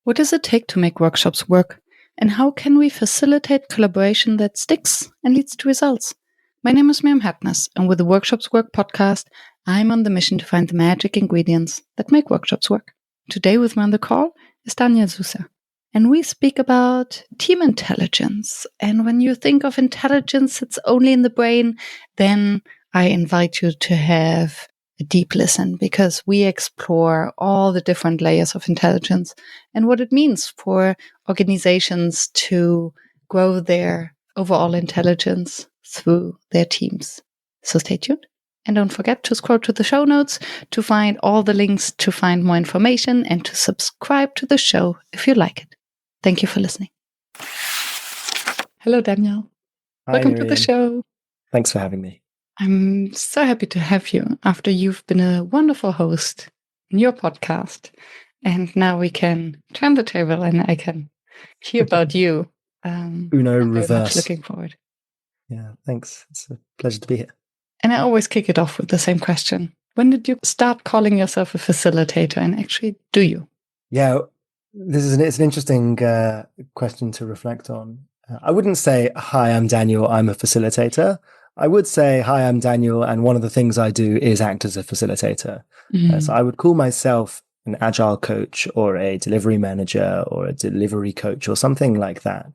What does it take to make workshops work? And how can we facilitate collaboration that sticks and leads to results? My name is Miriam Hartness, and with the Workshops Work podcast, I'm on the mission to find the magic ingredients that make workshops work. Today with me on the call is Daniel Sousa, and we speak about team intelligence. And when you think of intelligence, it's only in the brain, then I invite you to have a deep listen, because we explore all the different layers of intelligence and what it means for organizations to grow their overall intelligence through their teams. So stay tuned. And don't forget to scroll to the show notes to find all the links to find more information and to subscribe to the show if you like it. Thank you for listening. Hello, Daniel. Hi, Welcome Miriam. to the show. Thanks for having me. I'm so happy to have you after you've been a wonderful host in your podcast. And now we can turn the table and I can hear about you. Uno I'm very reverse. much looking forward. Yeah, thanks. It's a pleasure to be here. And I always kick it off with the same question. When did you start calling yourself a facilitator, and actually do you? Yeah, it's an interesting question to reflect on. I wouldn't say, hi, I'm Daniel, I'm a facilitator. I would say, hi, I'm Daniel, and one of the things I do is act as a facilitator. So I would call myself an agile coach or a delivery manager or a delivery coach or something like that.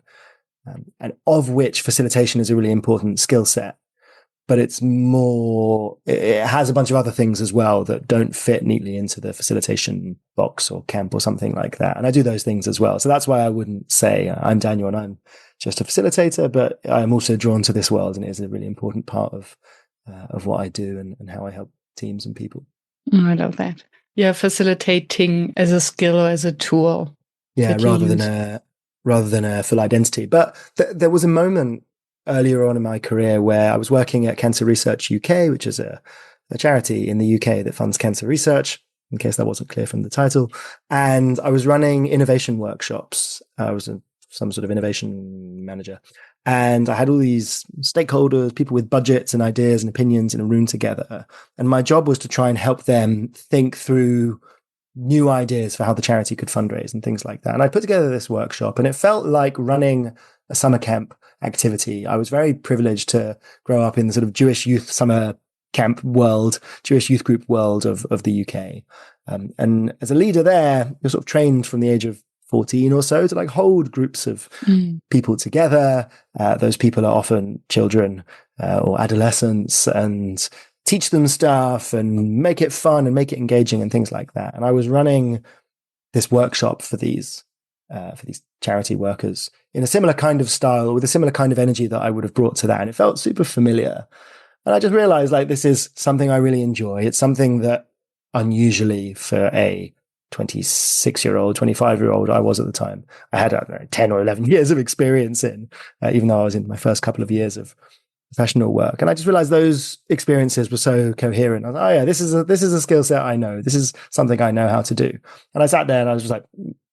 And of which facilitation is a really important skill set. But it's more, it has a bunch of other things as well that don't fit neatly into the facilitation box or camp or something like that. And I do those things as well. So that's why I wouldn't say I'm Daniel and I'm just a facilitator, but I'm also drawn to this world and it is a really important part of what I do and how I help teams and people. Oh, I love that. Yeah, facilitating as a skill or as a tool. Yeah, rather than a full identity. But there was a moment earlier on in my career where I was working at Cancer Research UK, which is a charity in the UK that funds cancer research, in case that wasn't clear from the title. And I was running innovation workshops. I was some sort of innovation manager. And I had all these stakeholders, people with budgets and ideas and opinions in a room together. And my job was to try and help them think through new ideas for how the charity could fundraise and things like that. And I put together this workshop and it felt like running a summer camp activity. I was very privileged to grow up in the sort of Jewish youth summer camp world, Jewish youth group world of the UK. And as a leader there, you're sort of trained from the age of 14 or so to like hold groups of people together. Those people are often children or adolescents, and teach them stuff and make it fun and make it engaging and things like that. And I was running this workshop for these charity workers in a similar kind of style with a similar kind of energy that I would have brought to that. And it felt super familiar. And I just realized like this is something I really enjoy. It's something that unusually for a 26-year-old, 25-year-old I was at the time, I had 10 or 11 years of experience in, even though I was in my first couple of years of professional work. And I just realized those experiences were so coherent. I was like, oh yeah, this is a skill set I know. This is something I know how to do. And I sat there and I was just like,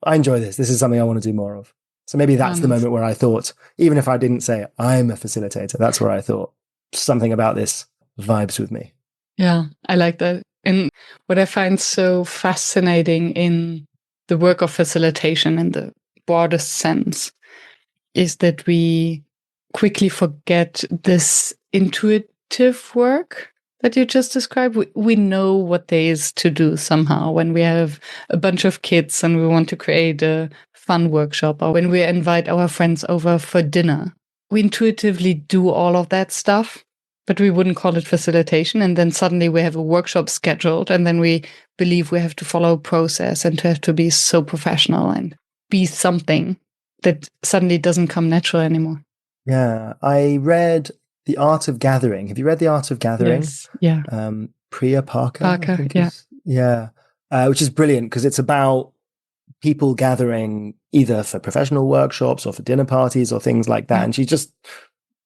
I enjoy this. This is something I want to do more of. So maybe that's the moment where I thought, even if I didn't say I'm a facilitator, that's where I thought something about this vibes with me. Yeah, I like that. And what I find so fascinating in the work of facilitation in the broadest sense is that we quickly forget this intuitive work that you just described. We know what there is to do somehow when we have a bunch of kids and we want to create a fun workshop, or when we invite our friends over for dinner. We intuitively do all of that stuff, but we wouldn't call it facilitation. And then suddenly we have a workshop scheduled and then we believe we have to follow a process and to have to be so professional and be something that suddenly doesn't come natural anymore. Yeah, I read The Art of Gathering. Have you read The Art of Gathering? Yes, yeah. Priya Parker. Parker, yeah. Which is brilliant because it's about people gathering either for professional workshops or for dinner parties or things like that. Yeah. And she just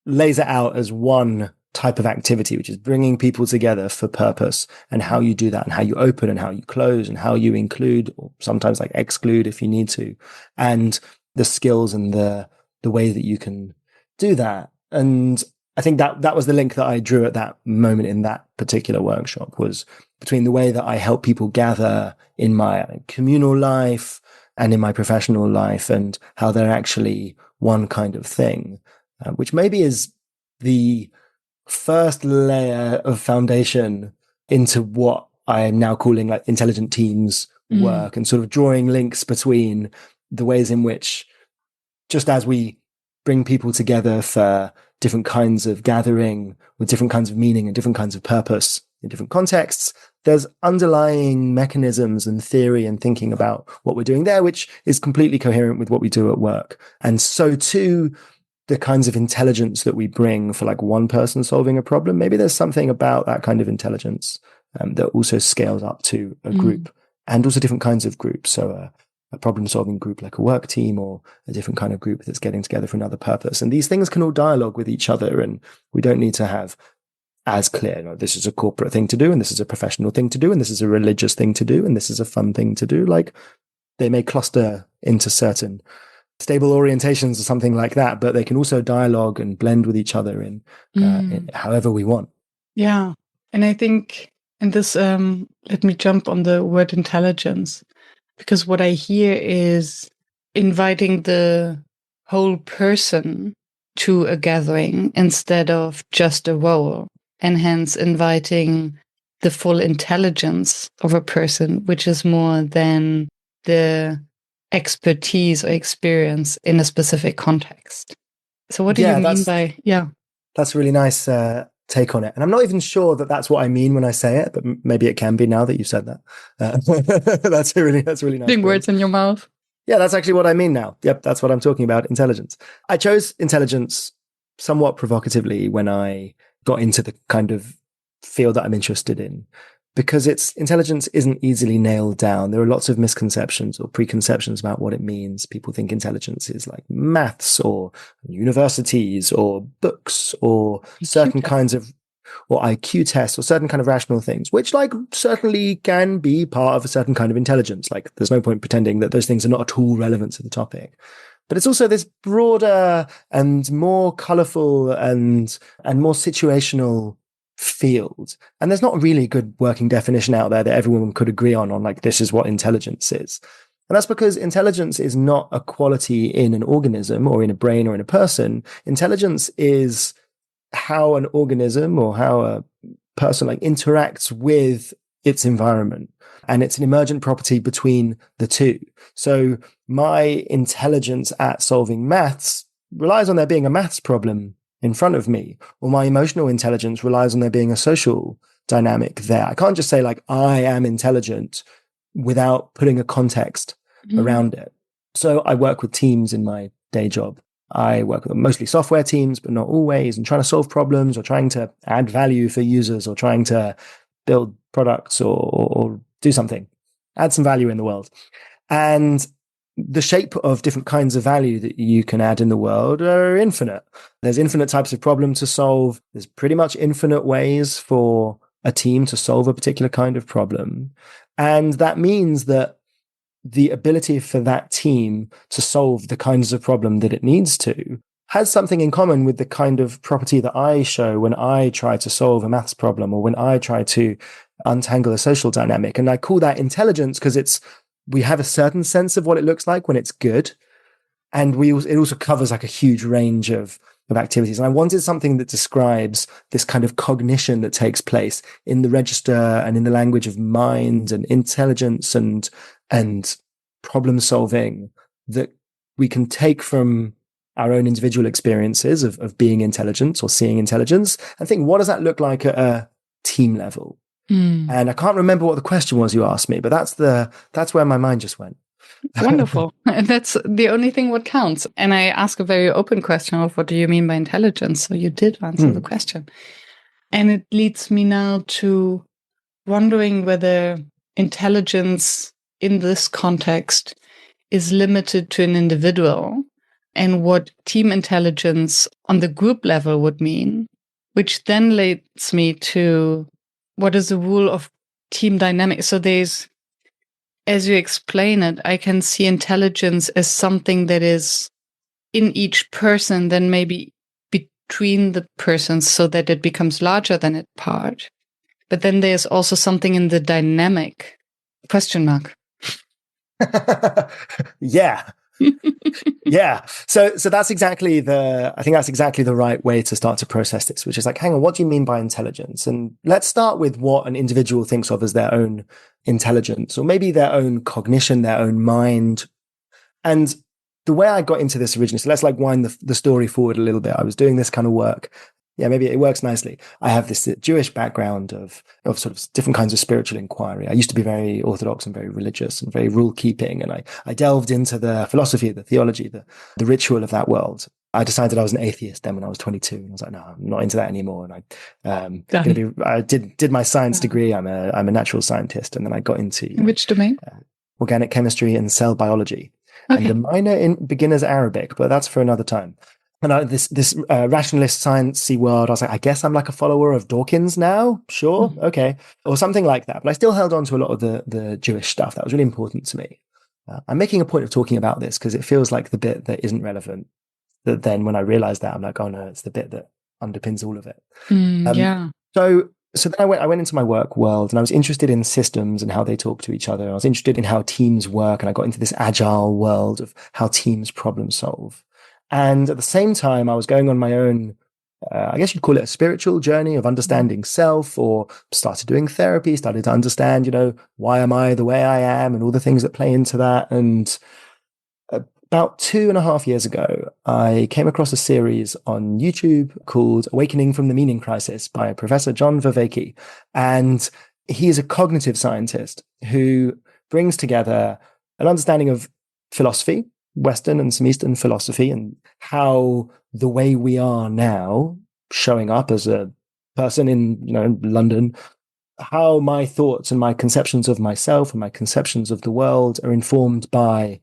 lays it out as one type of activity, which is bringing people together for purpose, and how you do that and how you open and how you close and how you include or sometimes like exclude if you need to, and the skills and the way that you can do that. And I think that was the link that I drew at that moment in that particular workshop, was between the way that I help people gather in my communal life and in my professional life, and how they're actually one kind of thing, which maybe is the first layer of foundation into what I am now calling like intelligent teams work, and sort of drawing links between the ways in which, just as we bring people together for different kinds of gathering with different kinds of meaning and different kinds of purpose in different contexts, there's underlying mechanisms and theory and thinking about what we're doing there, which is completely coherent with what we do at work. And so too, the kinds of intelligence that we bring for like one person solving a problem, maybe there's something about that kind of intelligence that also scales up to a group, and also different kinds of groups. So a problem solving group like a work team, or a different kind of group that's getting together for another purpose. And these things can all dialogue with each other, and we don't need to have as clear, this is a corporate thing to do, and this is a professional thing to do, and this is a religious thing to do, and this is a fun thing to do. Like, they may cluster into certain stable orientations or something like that, but they can also dialogue and blend with each other in however we want. Yeah. And I think, and this, let me jump on the word intelligence, because what I hear is inviting the whole person to a gathering instead of just a role, and hence inviting the full intelligence of a person, which is more than the expertise or experience in a specific context. So what do you mean by, That's a really nice take on it. And I'm not even sure that that's what I mean when I say it, but maybe it can be now that you've said that. That's a really nice. Putting words in your mouth. Yeah, that's actually what I mean now. Yep, that's what I'm talking about, intelligence. I chose intelligence somewhat provocatively when I got into the kind of field that I'm interested in, because intelligence isn't easily nailed down. There are lots of misconceptions or preconceptions about what it means. People think intelligence is like maths or universities or books or certain kinds of, or IQ tests or certain kind of rational things, which like certainly can be part of a certain kind of intelligence. Like, there's no point pretending that those things are not at all relevant to the topic. But it's also this broader and more colorful and more situational field. And there's not a really good working definition out there that everyone could agree on like, this is what intelligence is. And that's because intelligence is not a quality in an organism or in a brain or in a person. Intelligence is how an organism or how a person like interacts with its environment. And it's an emergent property between the two. So my intelligence at solving maths relies on there being a maths problem in front of me, or my emotional intelligence relies on there being a social dynamic there. I can't just say like, I am intelligent without putting a context around it. So I work with teams in my day job. I work with mostly software teams, but not always, and trying to solve problems or trying to add value for users or trying to build products or do something, add some value in the world. And the shape of different kinds of value that you can add in the world are infinite. There's infinite types of problem to solve. There's pretty much infinite ways for a team to solve a particular kind of problem. And that means that the ability for that team to solve the kinds of problem that it needs to has something in common with the kind of property that I show when I try to solve a maths problem or when I try to untangle a social dynamic. And I call that intelligence because we have a certain sense of what it looks like when it's good. And it also covers like a huge range of activities. And I wanted something that describes this kind of cognition that takes place in the register and in the language of mind and intelligence and problem solving that we can take from our own individual experiences of being intelligent or seeing intelligence and think, what does that look like at a team level? And I can't remember what the question was you asked me, but that's where my mind just went. Wonderful. And that's the only thing what counts. And I ask a very open question of what do you mean by intelligence? So you did answer the question. And it leads me now to wondering whether intelligence in this context is limited to an individual and what team intelligence on the group level would mean, which then leads me to what is the rule of team dynamics. So as you explain it, I can see intelligence as something that is in each person, then maybe between the persons so that it becomes larger than its part. But then there's also something in the dynamic, question mark. Yeah. Yeah. So that's exactly I think that's exactly the right way to start to process this, which is like, hang on, what do you mean by intelligence? And let's start with what an individual thinks of as their own intelligence, or maybe their own cognition, their own mind. And the way I got into this originally, so let's like wind the story forward a little bit. I was doing this kind of work. Yeah, maybe it works nicely. I have this Jewish background of sort of different kinds of spiritual inquiry. I used to be very orthodox and very religious and very rule keeping. And I delved into the philosophy, the theology, the ritual of that world. I decided I was an atheist then when I was 22. And I was like, no, I'm not into that anymore. And I did my science degree. I'm a natural scientist. And then I got into which domain? Organic chemistry and cell biology. Okay. And a minor in beginner's Arabic, but that's for another time. And this rationalist sciencey world, I was like, I guess I'm like a follower of Dawkins now. Sure. Okay. Or something like that. But I still held on to a lot of the Jewish stuff. That was really important to me. I'm making a point of talking about this because it feels like the bit that isn't relevant. That then when I realized that, I'm like, oh no, it's the bit that underpins all of it. Yeah. So then I went into my work world and I was interested in systems and how they talk to each other. I was interested in how teams work, and I got into this agile world of how teams problem solve. And at the same time, I was going on my own, I guess you'd call it a spiritual journey of understanding self, or started doing therapy, started to understand, why am I the way I am and all the things that play into that. And about 2.5 years ago, I came across a series on YouTube called Awakening from the Meaning Crisis by Professor John Vervaeke. And he is a cognitive scientist who brings together an understanding of philosophy, Western and some Eastern philosophy, and how the way we are now, showing up as a person in, London, how my thoughts and my conceptions of myself and my conceptions of the world are informed by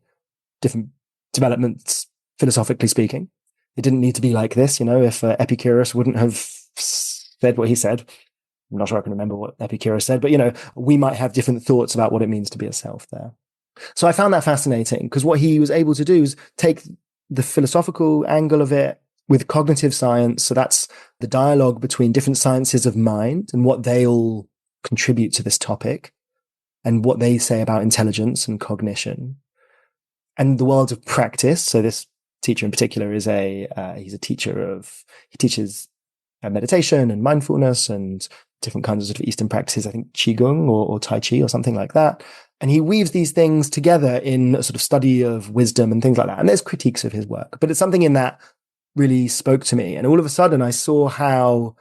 different developments, philosophically speaking. It didn't need to be like this, if Epicurus wouldn't have said what he said. I'm not sure I can remember what Epicurus said, but, we might have different thoughts about what it means to be a self there. So I found that fascinating because what he was able to do is take the philosophical angle of it with cognitive science. So that's the dialogue between different sciences of mind and what they all contribute to this topic and what they say about intelligence and cognition. And the world of practice. So this teacher in particular is he's a teacher he teaches meditation and mindfulness and different kinds of sort of Eastern practices. I think Qigong or Tai Chi or something like that. And he weaves these things together in a sort of study of wisdom and things like that. And there's critiques of his work, but it's something in that really spoke to me. And all of a sudden I saw how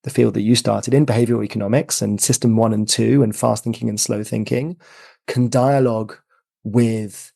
the field that you started in, behavioral economics and system 1 and 2 and fast thinking and slow thinking, can dialogue with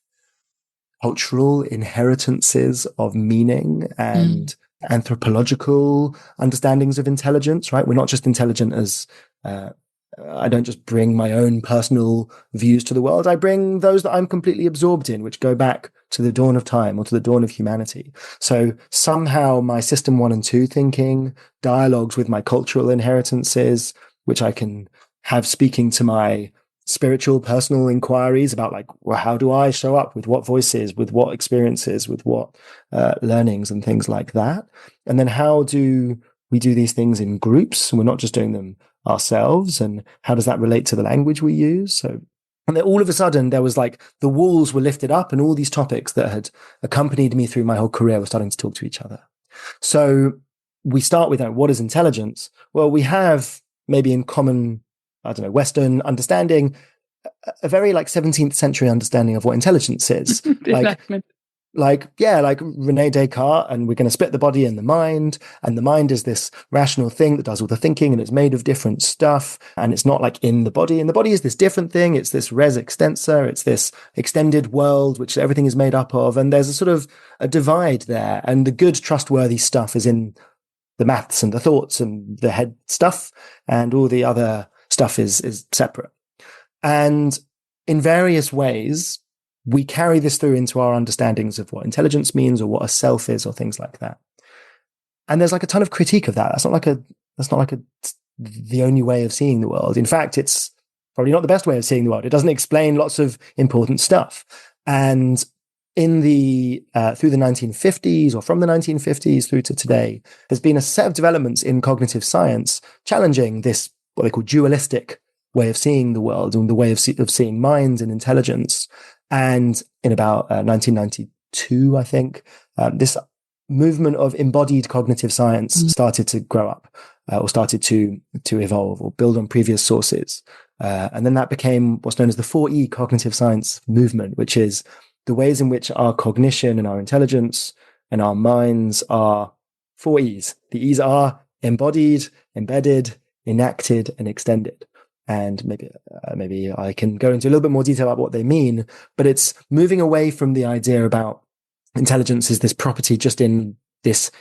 cultural inheritances of meaning and anthropological understandings of intelligence, right? We're not just intelligent as, I don't just bring my own personal views to the world. I bring those that I'm completely absorbed in, which go back to the dawn of time or to the dawn of humanity. So somehow my system 1 and 2 thinking dialogues with my cultural inheritances, which I can have speaking to my spiritual personal inquiries about how do I show up with what voices, with what experiences, with what learnings and things like that. And then how do we do these things in groups? We're not just doing them ourselves. And how does that relate to the language we use? So, and then all of a sudden there was the walls were lifted up and all these topics that had accompanied me through my whole career were starting to talk to each other. So we start with what is intelligence? Well, we have maybe in common, Western understanding, a very 17th century understanding of what intelligence is. like Rene Descartes, and we're going to split the body and the mind is this rational thing that does all the thinking, and it's made of different stuff, and it's not in the body. And the body is this different thing. It's this res extensa. It's this extended world, which everything is made up of. And there's a sort of a divide there. And the good, trustworthy stuff is in the maths and the thoughts and the head stuff, and all the other stuff is separate. And in various ways, we carry this through into our understandings of what intelligence means or what a self is or things like that. And there's a ton of critique of that. That's not the only way of seeing the world. In fact, it's probably not the best way of seeing the world. It doesn't explain lots of important stuff. And in through the 1950s, or from the 1950s through to today, there's been a set of developments in cognitive science challenging this, what they call dualistic way of seeing the world and the way of seeing minds and intelligence. And in about 1992, I think, this movement of embodied cognitive science started to grow up, or started to evolve or build on previous sources. And then that became what's known as the 4E cognitive science movement, which is the ways in which our cognition and our intelligence and our minds are 4Es. The E's are embodied, embedded, enacted, and extended. And maybe I can go into a little bit more detail about what they mean, but it's moving away from the idea about intelligence is this property just in this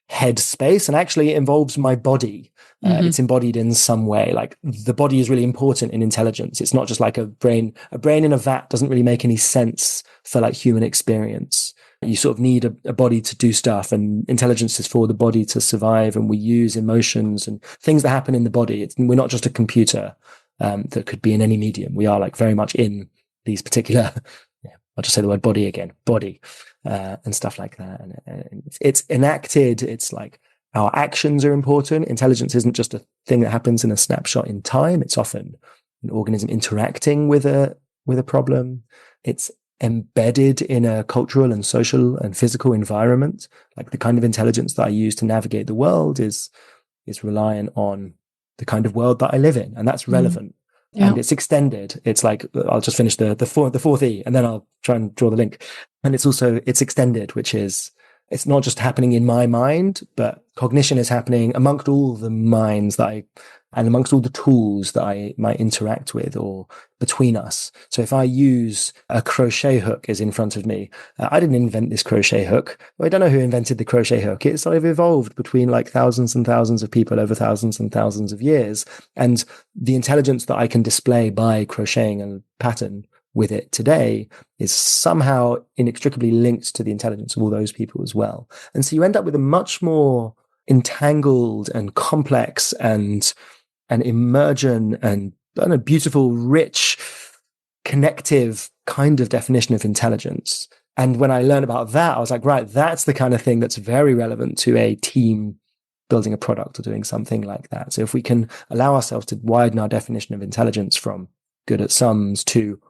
head space, and actually it involves my body. It's embodied in some way. Like the body is really important in intelligence. It's not just like a brain in a vat doesn't really make any sense for like human experience. You sort of need a body to do stuff, and intelligence is for the body to survive. And we use emotions and things that happen in the body. We're not just a computer that could be in any medium. We are like very much in these particular, I'll just say the word body again, body, and stuff like that. And it's enacted. It's like our actions are important. Intelligence isn't just a thing that happens in a snapshot in time. It's often an organism interacting with a problem. It's embedded in a cultural and social and physical environment. Like the kind of intelligence that I use to navigate the world is reliant on the kind of world that I live in, and that's relevant. Yeah. And it's extended. It's like, I'll just finish the fourth E, and then I'll try and draw the link. And it's extended, which is, it's not just happening in my mind, but cognition is happening amongst all the minds and amongst all the tools that I might interact with or between us. So if I use a crochet hook is in front of me, I didn't invent this crochet hook. I don't know who invented the crochet hook. It's sort of evolved between like thousands and thousands of people over thousands and thousands of years. And the intelligence that I can display by crocheting a pattern with it today is somehow inextricably linked to the intelligence of all those people as well. And so you end up with a much more entangled and complex and emergent and beautiful, rich, connective kind of definition of intelligence. And when I learned about that, I was like, right, that's the kind of thing that's very relevant to a team building a product or doing something like that. So if we can allow ourselves to widen our definition of intelligence from good at sums to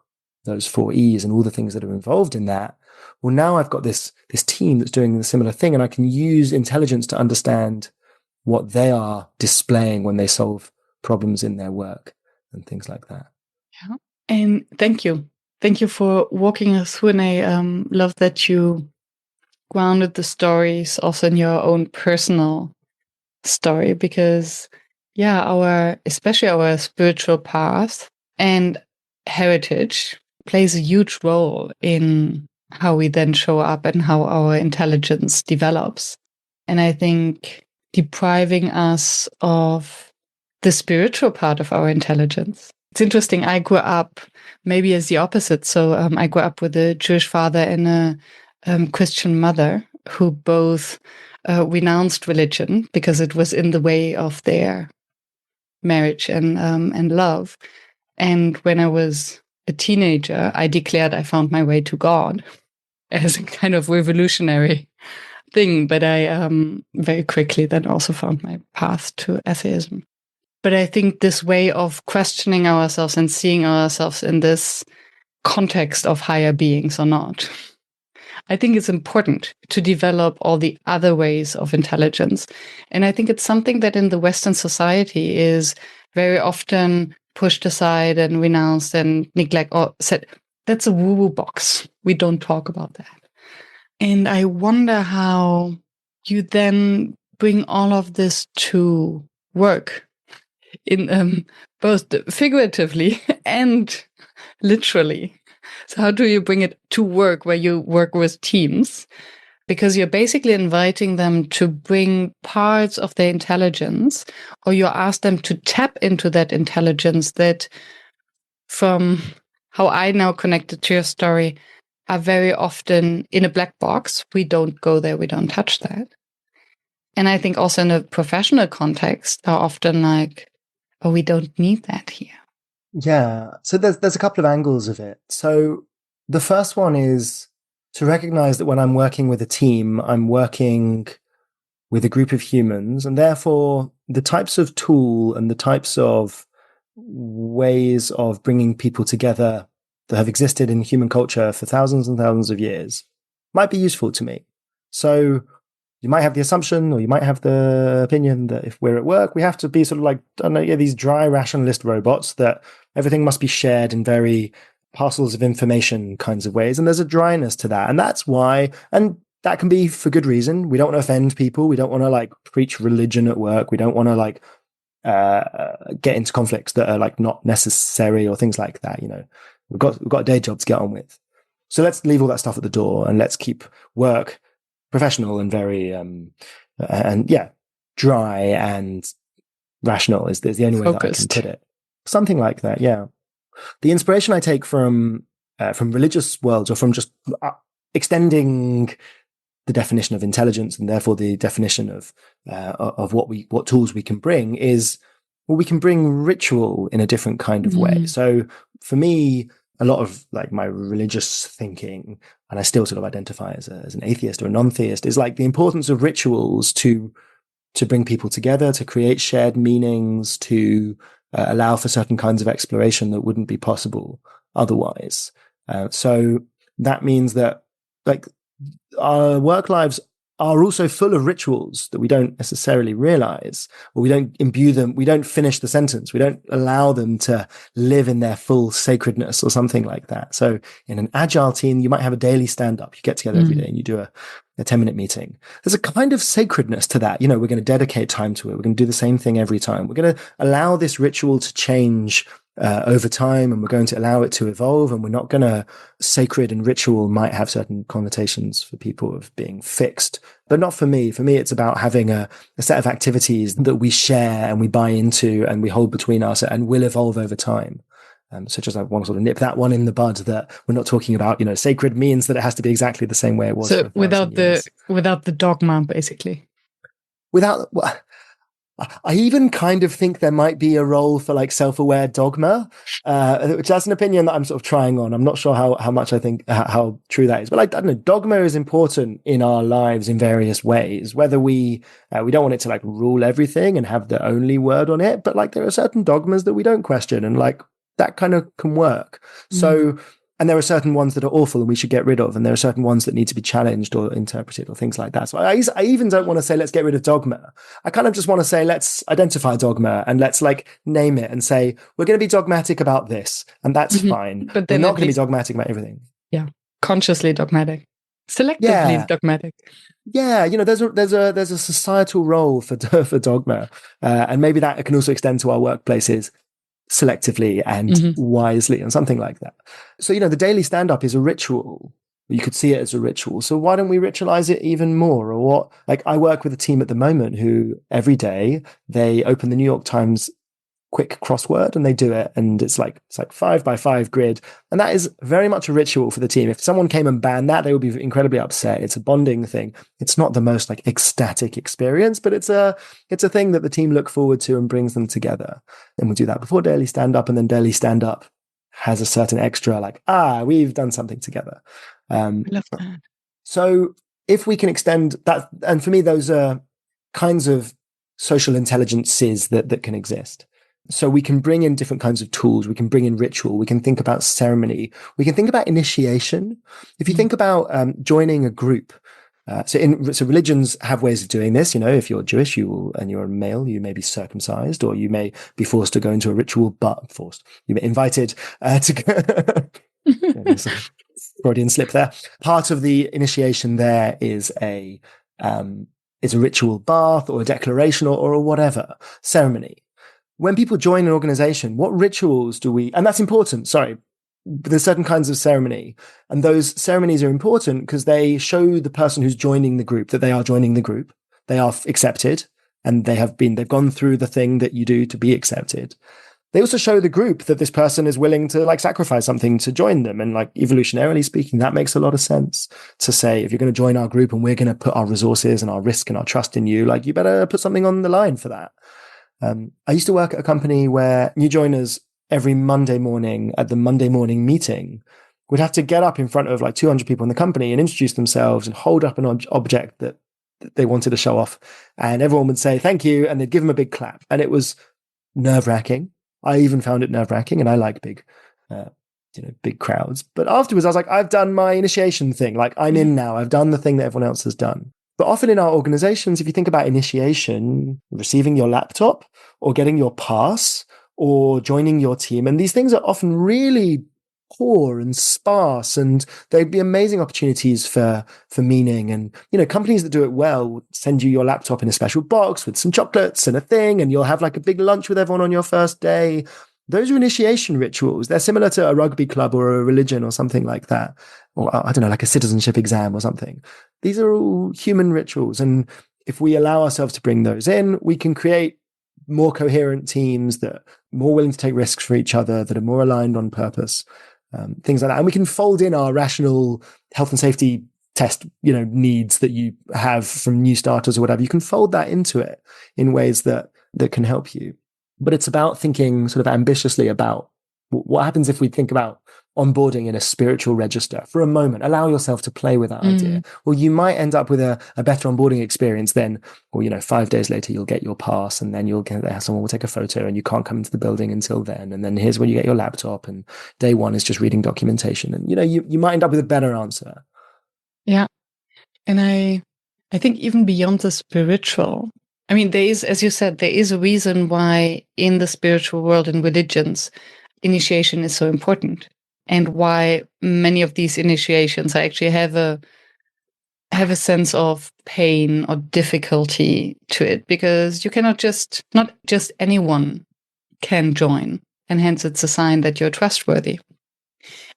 those 4 E's and all the things that are involved in that, well, now I've got this team that's doing the similar thing, and I can use intelligence to understand what they are displaying when they solve problems in their work and things like that. Yeah. And thank you for walking us through. And I love that you grounded the stories also in your own personal story, because especially our spiritual path and heritage plays a huge role in how we then show up and how our intelligence develops. And I think depriving us of the spiritual part of our intelligence. It's interesting. I grew up maybe as the opposite. So I grew up with a Jewish father and a Christian mother who both renounced religion because it was in the way of their marriage and love. And when I was a teenager, I declared I found my way to God as a kind of revolutionary thing. But I very quickly then also found my path to atheism. But I think this way of questioning ourselves and seeing ourselves in this context of higher beings or not, I think it's important to develop all the other ways of intelligence. And I think it's something that in the Western society is very often pushed aside and renounced and neglected or said, that's a woo-woo box. We don't talk about that. And I wonder how you then bring all of this to work in both figuratively and literally. So how do you bring it to work where you work with teams? Because you're basically inviting them to bring parts of their intelligence, or you ask them to tap into that intelligence that, from how I now connected to your story, are very often in a black box. We don't go there, we don't touch that. And I think also in a professional context are often like, oh, we don't need that here. Yeah. So there's a couple of angles of it. So the first one is to recognize that when I'm working with a team, I'm working with a group of humans, and therefore the types of tool and the types of ways of bringing people together that have existed in human culture for thousands and thousands of years might be useful to me. So you might have the assumption, or you might have the opinion that if we're at work, we have to be sort of like, I don't know, yeah, these dry rationalist robots, that everything must be shared in very parcels of information kinds of ways. And there's a dryness to that. And that's why, and that can be for good reason. We don't want to offend people. We don't want to like preach religion at work. We don't want to like get into conflicts that are like not necessary or things like that. You know, we've got a day job to get on with. So let's leave all that stuff at the door and let's keep work professional and very dry and rational is the only way that I can put it. Something like that, yeah. The inspiration I take from religious worlds, or from just extending the definition of intelligence and therefore the definition of what tools we can bring, is, well, we can bring ritual in a different kind of way. So for me, a lot of like my religious thinking, and I still sort of identify as an atheist or a non-theist, is like the importance of rituals to bring people together, to create shared meanings, to allow for certain kinds of exploration that wouldn't be possible otherwise. So that means that like our work lives are also full of rituals that we don't necessarily realize, or we don't imbue them. We don't finish the sentence. We don't allow them to live in their full sacredness or something like that. So in an agile team, you might have a daily stand up. You get together every day and you do a 10-minute meeting. There's a kind of sacredness to that. You know, we're going to dedicate time to it. We're going to do the same thing every time. We're going to allow this ritual to change over time, and we're going to allow it to evolve, and we're not going to, sacred and ritual might have certain connotations for people of being fixed, but not for me. For me, it's about having a set of activities that we share and we buy into and we hold between us and will evolve over time. So just I want to sort of nip that one in the bud, that we're not talking about, you know, sacred means that it has to be exactly the same way it was. So without the dogma, basically. I even kind of think there might be a role for like self-aware dogma, which that's an opinion that I'm sort of trying on. I'm not sure how much I think, how true that is, but like, I don't know, dogma is important in our lives in various ways, whether we don't want it to like rule everything and have the only word on it, but like there are certain dogmas that we don't question, and like that kind of can work. So, and there are certain ones that are awful and we should get rid of, and there are certain ones that need to be challenged or interpreted or things like that. So I even don't want to say let's get rid of dogma. I kind of just want to say let's identify dogma and let's like name it and say we're going to be dogmatic about this, and that's fine. But we're not going to be dogmatic about everything. Yeah, consciously dogmatic, selectively dogmatic. Yeah, you know, there's a societal role for dogma, and maybe that can also extend to our workplaces, selectively and wisely, and something like that. So, you know, the daily stand-up is a ritual. You could see it as a ritual. So why don't we ritualize it even more? Or what? Like, I work with a team at the moment who every day they open the New York Times quick crossword and they do it, and it's like 5x5 grid, and that is very much a ritual for the team. If someone came and banned that, they would be incredibly upset. It's a bonding thing. It's not the most like ecstatic experience, but it's a thing that the team look forward to and brings them together. And we'll do that before daily stand up, and then daily stand up has a certain extra like, we've done something together. I love that. So if we can extend that, and for me those are kinds of social intelligences that can exist. So we can bring in different kinds of tools. We can bring in ritual. We can think about ceremony. We can think about initiation. If you think about joining a group, so religions have ways of doing this. You know, if you're Jewish, and you're a male, you may be circumcised, or you may be forced to go into a ritual. You may be invited to go. Freudian slip there. Part of the initiation there is a ritual bath or a declaration or a whatever ceremony. When people join an organization, what rituals do we, and that's important, sorry, there's certain kinds of ceremony, and those ceremonies are important because they show the person who's joining the group that they are joining the group, they are accepted, and they've gone through the thing that you do to be accepted. They also show the group that this person is willing to like sacrifice something to join them. And like evolutionarily speaking, that makes a lot of sense to say, if you're going to join our group and we're going to put our resources and our risk and our trust in you, like you better put something on the line for that. I used to work at a company where new joiners every Monday morning at the Monday morning meeting would have to get up in front of like 200 people in the company and introduce themselves and hold up an object that they wanted to show off. And everyone would say, thank you. And they'd give them a big clap. And it was nerve-wracking. I even found it nerve-wracking, and I like big big crowds. But afterwards, I was like, I've done my initiation thing. Like, I'm in now. I've done the thing that everyone else has done. But often in our organizations, if you think about initiation, receiving your laptop or getting your pass or joining your team, and these things are often really poor and sparse, and they'd be amazing opportunities for meaning. And companies that do it well send you your laptop in a special box with some chocolates and a thing, and you'll have like a big lunch with everyone on your first day. Those are initiation rituals. They're similar to a rugby club or a religion or something like that, or I don't know, like a citizenship exam or something. These are all human rituals, and if we allow ourselves to bring those in, we can create more coherent teams that are more willing to take risks for each other, that are more aligned on purpose. Things like that. And we can fold in our rational health and safety test, needs that you have from new starters or whatever. You can fold that into it in ways that can help you. But it's about thinking sort of ambitiously about what happens if we think about onboarding in a spiritual register for a moment. Allow yourself to play with that idea. Well, you might end up with a better onboarding experience then, or 5 days later, you'll get your pass, and then you'll get there. Someone will take a photo, and you can't come into the building until then. And then here's when you get your laptop, and day one is just reading documentation. And, you might end up with a better answer. Yeah. And I think even beyond the spiritual, I mean, there is, as you said, there is a reason why in the spiritual world and religions, initiation is so important, and why many of these initiations actually have a sense of pain or difficulty to it, because you cannot not just anyone can join, and hence it's a sign that you're trustworthy.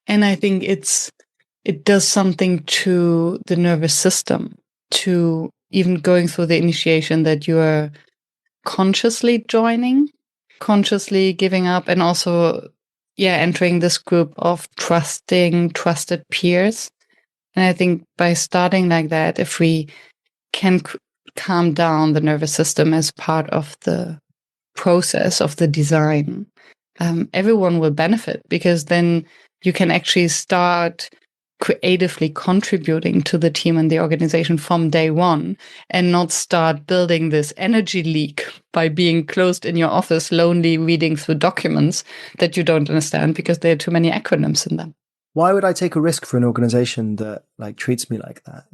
And I think it does something to the nervous system, to even going through the initiation, that you are consciously joining, consciously giving up, and also, entering this group of trusted peers. And I think by starting like that, if we can calm down the nervous system as part of the process of the design, everyone will benefit, because then you can actually start creatively contributing to the team and the organization from day one, and not start building this energy leak by being closed in your office, lonely, reading through documents that you don't understand because there are too many acronyms in them. Why would I take a risk for an organization that treats me like that?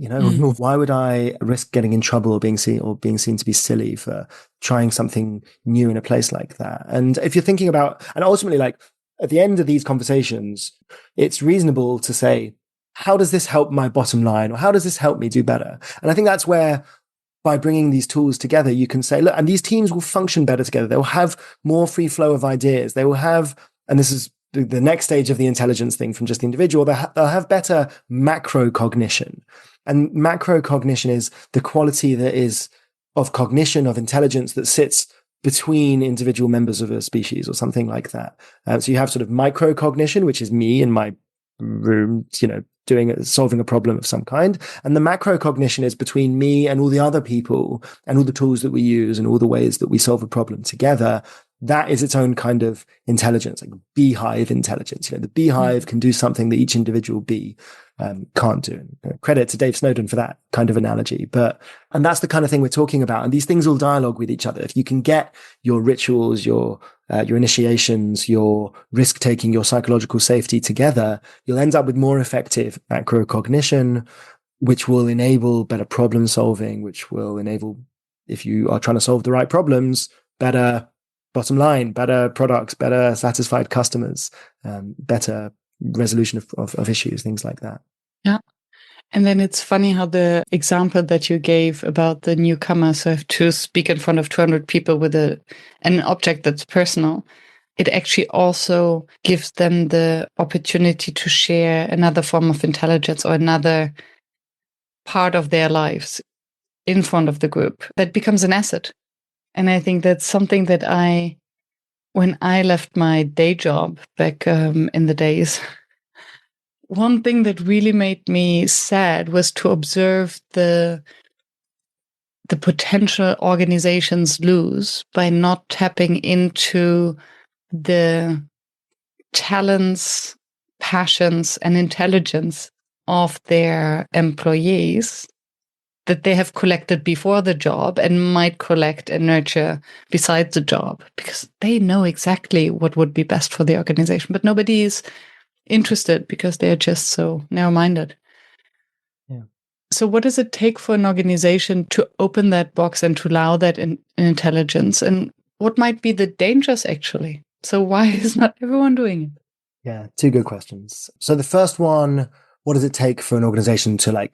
Why would I risk getting in trouble or being seen to be silly for trying something new in a place like that? And if you're thinking about, and ultimately, at the end of these conversations, it's reasonable to say, how does this help my bottom line? Or how does this help me do better? And I think that's where, by bringing these tools together, you can say, look, and these teams will function better together. They will have more free flow of ideas. They will have, and this is the next stage of the intelligence thing from just the individual, they'll have better macro cognition. And macro cognition is the quality that is of cognition, of intelligence, that sits between individual members of a species or something like that. So you have sort of micro cognition, which is me in my room, solving a problem of some kind. And the macro cognition is between me and all the other people and all the tools that we use and all the ways that we solve a problem together. That is its own kind of intelligence, like beehive intelligence. The beehive can do something that each individual bee can't do. Credit to Dave Snowden for that kind of analogy. And that's the kind of thing we're talking about. And these things all dialogue with each other. If you can get your rituals, your initiations, your risk-taking, your psychological safety together, you'll end up with more effective macro cognition, which will enable better problem solving, which will enable, if you are trying to solve the right problems, better bottom line, better products, better satisfied customers, better resolution of issues, things like that. Yeah. And then it's funny how the example that you gave about the newcomers who have to speak in front of 200 people with an object that's personal, it actually also gives them the opportunity to share another form of intelligence or another part of their lives in front of the group. That becomes an asset. And I think that's something that when I left my day job back in the days, one thing that really made me sad was to observe the potential organizations lose by not tapping into the talents, passions, and intelligence of their employees that they have collected before the job and might collect and nurture besides the job, because they know exactly what would be best for the organization. But nobody is interested because they're just so narrow-minded. Yeah. So what does it take for an organization to open that box and to allow that in intelligence? And what might be the dangers, actually? So why is not everyone doing it? Yeah, two good questions. So the first one, what does it take for an organization to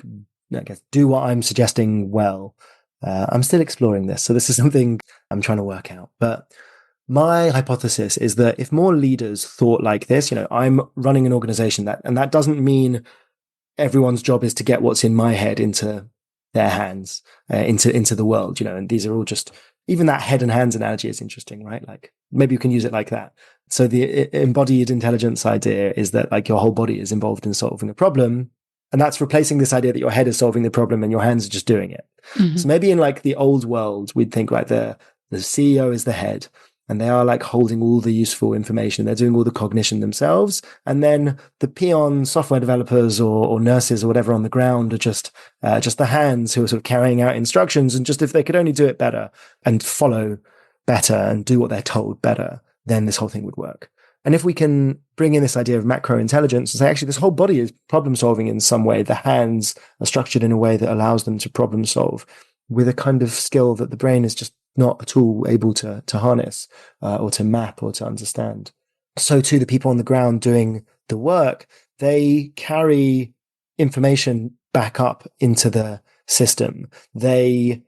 do what I'm suggesting well? I'm still exploring this. So this is something I'm trying to work out. But my hypothesis is that if more leaders thought like this, I'm running an organization and that doesn't mean everyone's job is to get what's in my head into their hands, into the world, and these are all just, even that head and hands analogy is interesting, right? Like maybe you can use it like that. So the embodied intelligence idea is that like your whole body is involved in solving a problem. And that's replacing this idea that your head is solving the problem and your hands are just doing it. Mm-hmm. So maybe in like the old world, we'd think like the CEO is the head and they are like holding all the useful information. They're doing all the cognition themselves. And then the peon software developers or nurses or whatever on the ground are just the hands who are sort of carrying out instructions. And just if they could only do it better and follow better and do what they're told better, then this whole thing would work. And if we can bring in this idea of macro intelligence and say, actually, this whole body is problem solving in some way, the hands are structured in a way that allows them to problem solve with a kind of skill that the brain is just not at all able to harness or to map or to understand. So too, the people on the ground doing the work, they carry information back up into the system. They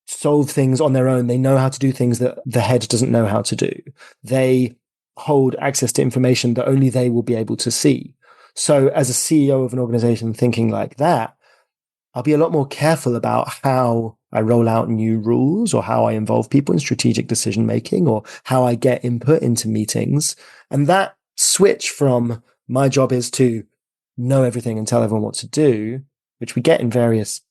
solve things on their own. They know how to do things that the head doesn't know how to do. They hold access to information that only they will be able to see. So as a CEO of an organization thinking like that, I'll be a lot more careful about how I roll out new rules or how I involve people in strategic decision making or how I get input into meetings. And that switch from my job is to know everything and tell everyone what to do, which we get in various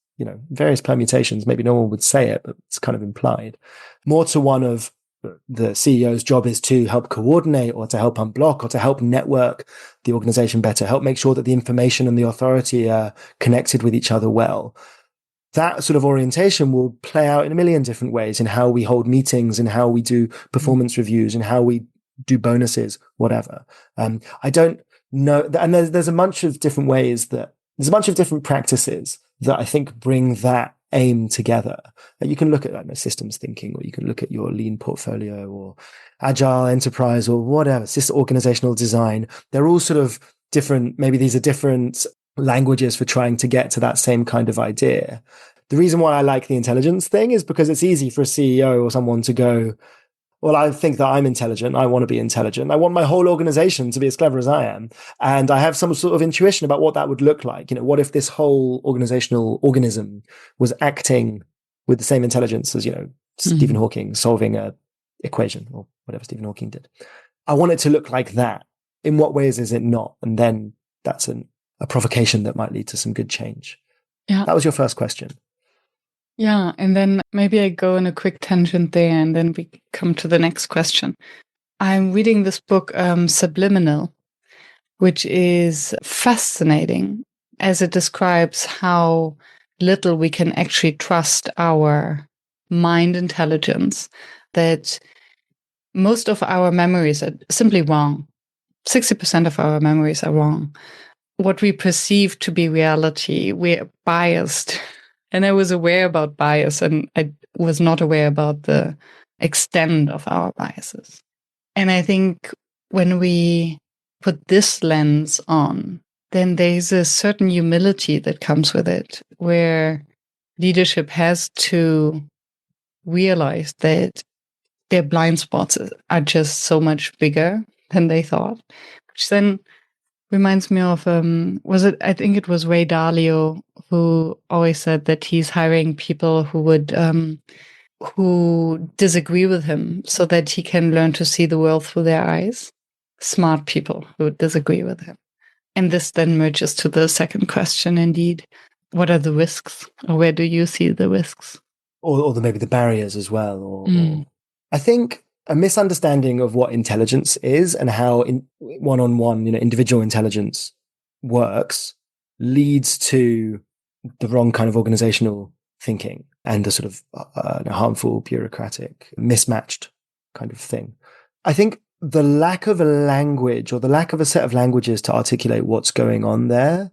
permutations. Maybe no one would say it, but it's kind of implied. More to one of the CEO's job is to help coordinate or to help unblock or to help network the organization better, help make sure that the information and the authority are connected with each other well. That sort of orientation will play out in a million different ways in how we hold meetings, in how we do performance reviews, in how we do bonuses, whatever. I don't know. And there's a bunch of different there's a bunch of different practices that I think bring that aim together. You can look at systems thinking, or you can look at your lean portfolio or agile enterprise or whatever, organizational design. They're all sort of different. Maybe these are different languages for trying to get to that same kind of idea. The reason why I like the intelligence thing is because it's easy for a CEO or someone to go, well, I think that I'm intelligent. I want to be intelligent. I want my whole organization to be as clever as I am. And I have some sort of intuition about what that would look like. What if this whole organizational organism was acting with the same intelligence as, Stephen Hawking solving a equation or whatever Stephen Hawking did. I want it to look like that. In what ways is it not? And then that's a provocation that might lead to some good change. Yeah. That was your first question. Yeah, and then maybe I go in a quick tangent there, and then we come to the next question. I'm reading this book, Subliminal, which is fascinating as it describes how little we can actually trust our mind intelligence, that most of our memories are simply wrong. 60% of our memories are wrong. What we perceive to be reality, we're biased. And I was aware about bias, and I was not aware about the extent of our biases. And I think when we put this lens on, then there's a certain humility that comes with it, where leadership has to realize that their blind spots are just so much bigger than they thought, which then reminds me of, I think it was Ray Dalio who always said that he's hiring people who disagree with him so that he can learn to see the world through their eyes. Smart people who disagree with him. And this then merges to the second question, indeed. What are the risks? Or where do you see the risks? Or maybe the barriers as well. Or I think a misunderstanding of what intelligence is and how one-on-one, individual intelligence works leads to the wrong kind of organizational thinking and the sort of harmful, bureaucratic, mismatched kind of thing. I think the lack of a language or the lack of a set of languages to articulate what's going on there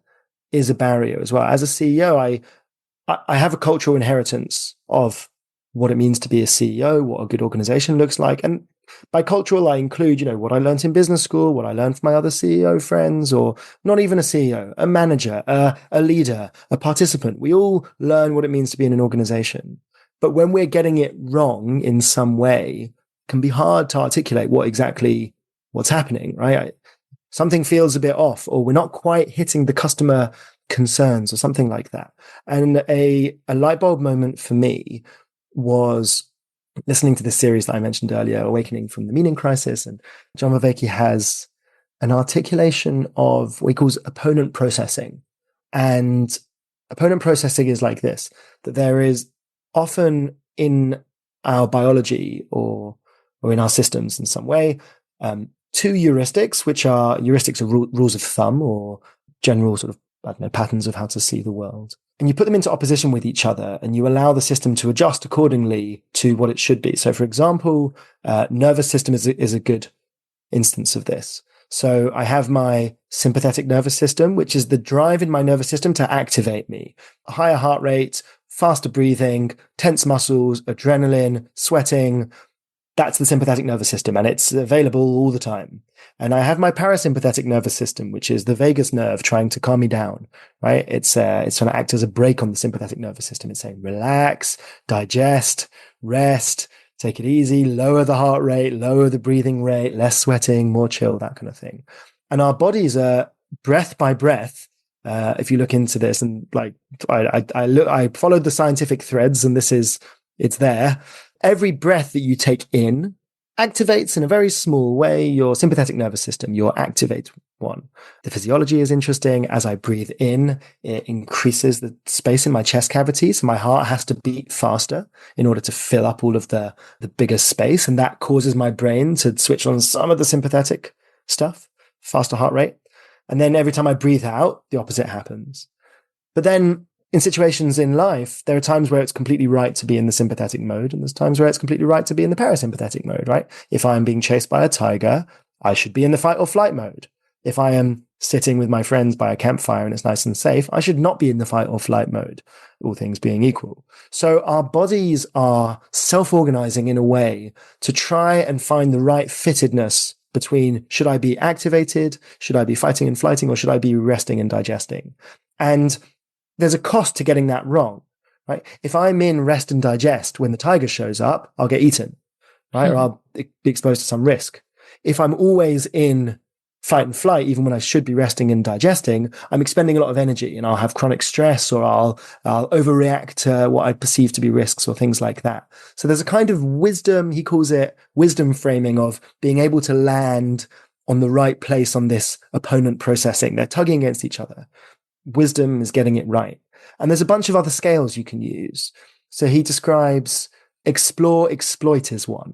is a barrier as well. As a CEO, I have a cultural inheritance of what it means to be a CEO, what a good organization looks like. And by cultural, I include, what I learned in business school, what I learned from my other CEO friends, or not even a CEO, a manager, a leader, a participant. We all learn what it means to be in an organization. But when we're getting it wrong in some way, it can be hard to articulate what's happening, right? Something feels a bit off, or we're not quite hitting the customer concerns or something like that. And a light bulb moment for me was listening to this series that I mentioned earlier, Awakening from the Meaning Crisis. And John Vervaeke has an articulation of what he calls opponent processing. And opponent processing is like this, that there is often in our biology or in our systems in some way, two heuristics, which are heuristics of rules of thumb or general sort of, patterns of how to see the world. And you put them into opposition with each other and you allow the system to adjust accordingly to what it should be. So for example, nervous system is a good instance of this. So I have my sympathetic nervous system, which is the drive in my nervous system to activate me. A higher heart rate, faster breathing, tense muscles, adrenaline, sweating. That's the sympathetic nervous system, and it's available all the time. And I have my parasympathetic nervous system, which is the vagus nerve trying to calm me down, right? It's trying to act as a brake on the sympathetic nervous system. It's saying, relax, digest, rest, take it easy, lower the heart rate, lower the breathing rate, less sweating, more chill, that kind of thing. And our bodies are breath by breath. If you look into this, and like I followed the scientific threads, and it's there. Every breath that you take in activates in a very small way your sympathetic nervous system, your activate one. The physiology is interesting. As I breathe in, it increases the space in my chest cavity. So my heart has to beat faster in order to fill up all of the bigger space. And that causes my brain to switch on some of the sympathetic stuff, faster heart rate. And then every time I breathe out, the opposite happens. But then in situations in life, there are times where it's completely right to be in the sympathetic mode, and there's times where it's completely right to be in the parasympathetic mode, right? If I'm being chased by a tiger, I should be in the fight or flight mode. If I am sitting with my friends by a campfire and it's nice and safe, I should not be in the fight or flight mode, all things being equal. So our bodies are self-organizing in a way to try and find the right fittedness between, should I be activated, should I be fighting and flighting, or should I be resting and digesting? And there's a cost to getting that wrong, right? If I'm in rest and digest, when the tiger shows up, I'll get eaten, right? Or I'll be exposed to some risk. If I'm always in fight and flight, even when I should be resting and digesting, I'm expending a lot of energy and I'll have chronic stress, or I'll overreact to what I perceive to be risks or things like that. So there's a kind of wisdom, he calls it wisdom framing, of being able to land on the right place on this opponent processing. They're tugging against each other. Wisdom is getting it right. And there's a bunch of other scales you can use. So he describes explore, exploit as one.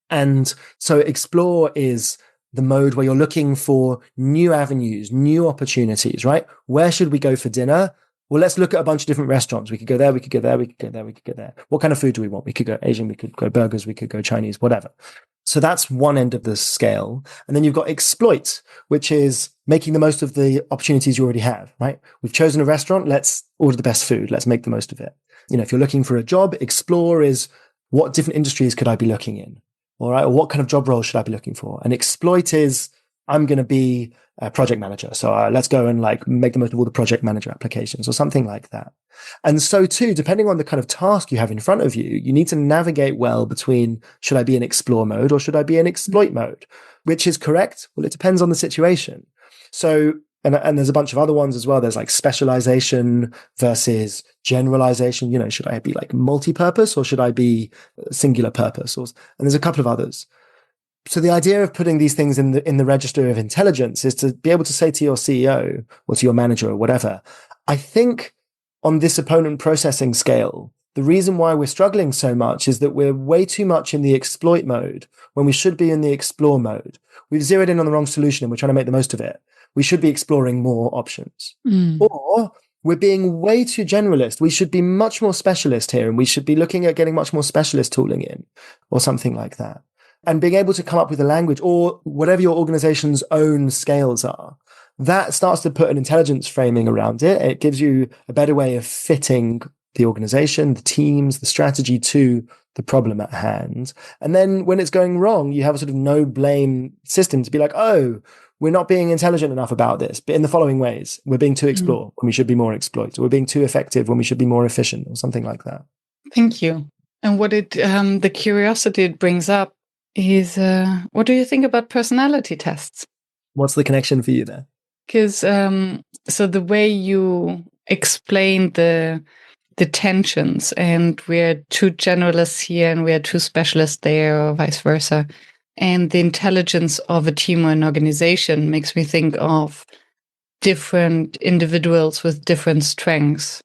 And so explore is the mode where you're looking for new avenues, new opportunities, right? Where should we go for dinner? Well, let's look at a bunch of different restaurants. We could go there, we could go there, we could go there, we could go there. What kind of food do we want? We could go Asian, we could go burgers, we could go Chinese, whatever. So that's one end of the scale. And then you've got exploit, which is making the most of the opportunities you already have, right? We've chosen a restaurant. Let's order the best food. Let's make the most of it. If you're looking for a job, explore is, what different industries could I be looking in? All right. Or what kind of job role should I be looking for? And exploit is, I'm going to be a project manager. So let's go and make the most of all the project manager applications or something like that. And so too, depending on the kind of task you have in front of you, you need to navigate well between, should I be in explore mode or should I be in exploit mode? Which is correct? Well, it depends on the situation. So, and there's a bunch of other ones as well. There's specialization versus generalization. Should I be multi-purpose or should I be singular purpose? And there's a couple of others. So the idea of putting these things in the register of intelligence is to be able to say to your CEO or to your manager or whatever, I think on this opponent processing scale, the reason why we're struggling so much is that we're way too much in the exploit mode when we should be in the explore mode. We've zeroed in on the wrong solution and we're trying to make the most of it. We should be exploring more options. Or we're being way too generalist. We should be much more specialist here, and we should be looking at getting much more specialist tooling in or something like that. and being able to come up with a language or whatever your organization's own scales are, that starts to put an intelligence framing around it. It gives you a better way of fitting the organization, the teams, the strategy to the problem at hand. And then when it's going wrong, you have a sort of no blame system to be like, oh, we're not being intelligent enough about this, but in the following ways, we're being too explore when we should be more exploit, or we're being too effective when we should be more efficient, or something like that. Thank you. And what the curiosity it brings up is, what do you think about personality tests? What's the connection for you there? Because so the way you explain the tensions, and we're two generalists here and we're two specialists there, or vice versa, and the intelligence of a team or an organization makes me think of different individuals with different strengths.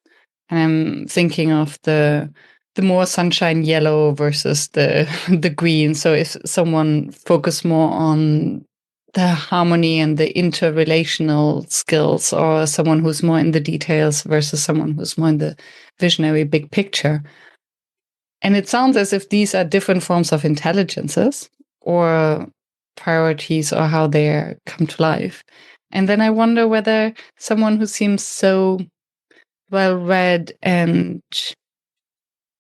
And I'm thinking of the more sunshine yellow versus the green. So if someone focus more on the harmony and the interrelational skills, or someone who's more in the details versus someone who's more in the visionary big picture. And it sounds as if these are different forms of intelligences or priorities, or how they come to life. And then I wonder whether someone who seems so well read, and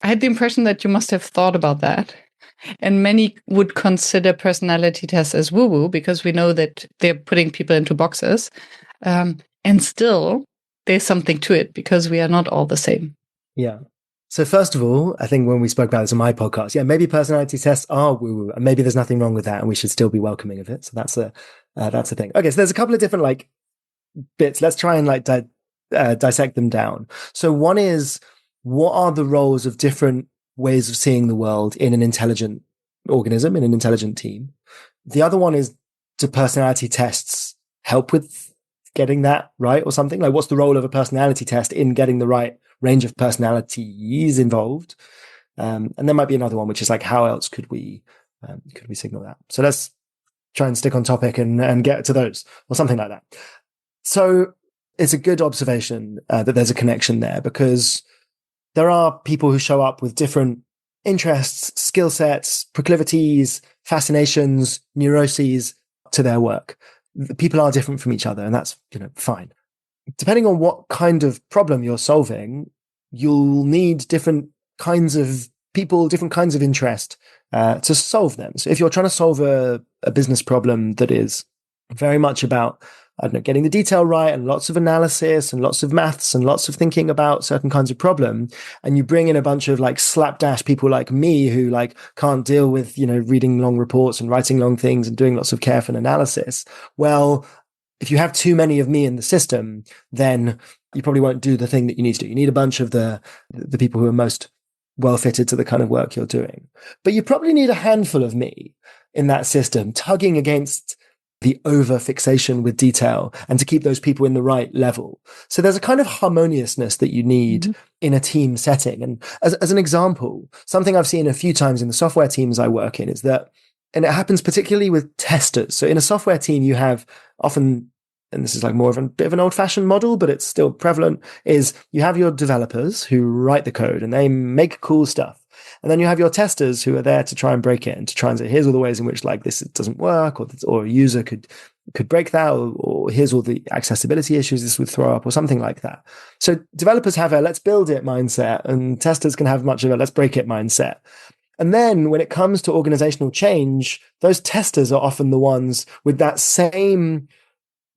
I had the impression that you must have thought about that. And many would consider personality tests as woo-woo, because we know that they're putting people into boxes. And still, there's something to it, because we are not all the same. Yeah. So first of all, I think when we spoke about this on my podcast, maybe personality tests are woo-woo, and maybe there's nothing wrong with that, and we should still be welcoming of it. So that's a thing. Okay, so there's a couple of different bits. Let's try and dissect them down. So one is, what are the roles of different ways of seeing the world in an intelligent organism, in an intelligent team? The other one is, do personality tests help with getting that right or something? Like, what's the role of a personality test in getting the right range of personalities involved? And there might be another one, which is like, how else could we signal that? So let's try and stick on topic and get to those, or something like that. So it's a good observation that there's a connection there, because there are people who show up with different interests, skill sets, proclivities, fascinations, neuroses to their work. People are different from each other, and that's, fine. Depending on what kind of problem you're solving, you'll need different kinds of people, different kinds of interest to solve them. So if you're trying to solve a business problem that is very much about, getting the detail right, and lots of analysis and lots of maths and lots of thinking about certain kinds of problem, and you bring in a bunch of slapdash people like me who can't deal with, reading long reports and writing long things and doing lots of careful analysis. Well, if you have too many of me in the system, then you probably won't do the thing that you need to do. You need a bunch of the people who are most well fitted to the kind of work you're doing. But you probably need a handful of me in that system, tugging against the over fixation with detail, and to keep those people in the right level. So there's a kind of harmoniousness that you need in a team setting. And as an example, something I've seen a few times in the software teams I work in is that, and it happens particularly with testers. So in a software team, you have often, and this is more of a bit of an old-fashioned model, but it's still prevalent, is you have your developers who write the code and they make cool stuff. And then you have your testers who are there to try and break it, and to try and say, here's all the ways in which this doesn't work, or a user could break that, or here's all the accessibility issues this would throw up, or something like that. So developers have a let's build it mindset, and testers can have much of a let's break it mindset. And then when it comes to organizational change, those testers are often the ones with that same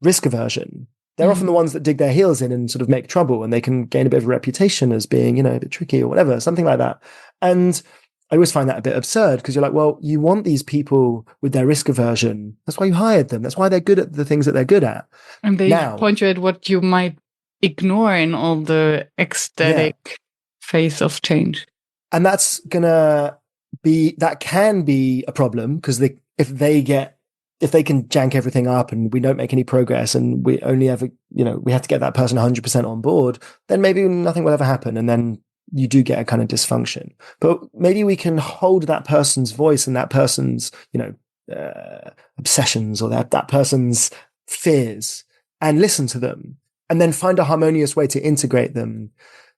risk aversion. They're often the ones that dig their heels in and sort of make trouble, and they can gain a bit of a reputation as being, a bit tricky or whatever, something like that. And I always find that a bit absurd, because you're like, well, you want these people with their risk aversion. That's why you hired them. That's why they're good at the things that they're good at. And they point you at what you might ignore in all the ecstatic phase of change. And that's that can be a problem, because if they can jank everything up and we don't make any progress, and we only ever, we have to get that person 100% on board, then maybe nothing will ever happen. And then you do get a kind of dysfunction. But maybe we can hold that person's voice and that person's, obsessions, or that person's fears, and listen to them, and then find a harmonious way to integrate them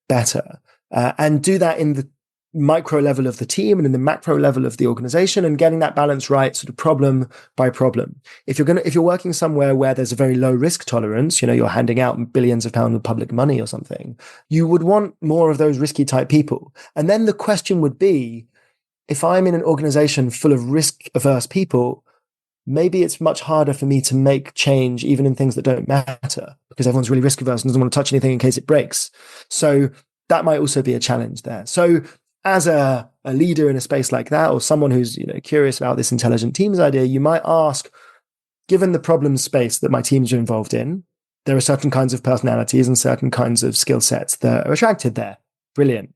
better. And do that in micro level of the team and in the macro level of the organization, and getting that balance right, sort of problem by problem. If you're working somewhere where there's a very low risk tolerance, you're handing out billions of pounds of public money or something, you would want more of those risky type people. And then the question would be, if I'm in an organization full of risk averse people, maybe it's much harder for me to make change even in things that don't matter, because everyone's really risk averse and doesn't want to touch anything in case it breaks. So that might also be a challenge there. So as a leader in a space like that, or someone who's curious about this intelligent teams idea, you might ask, given the problem space that my teams are involved in, there are certain kinds of personalities and certain kinds of skill sets that are attracted there. Brilliant.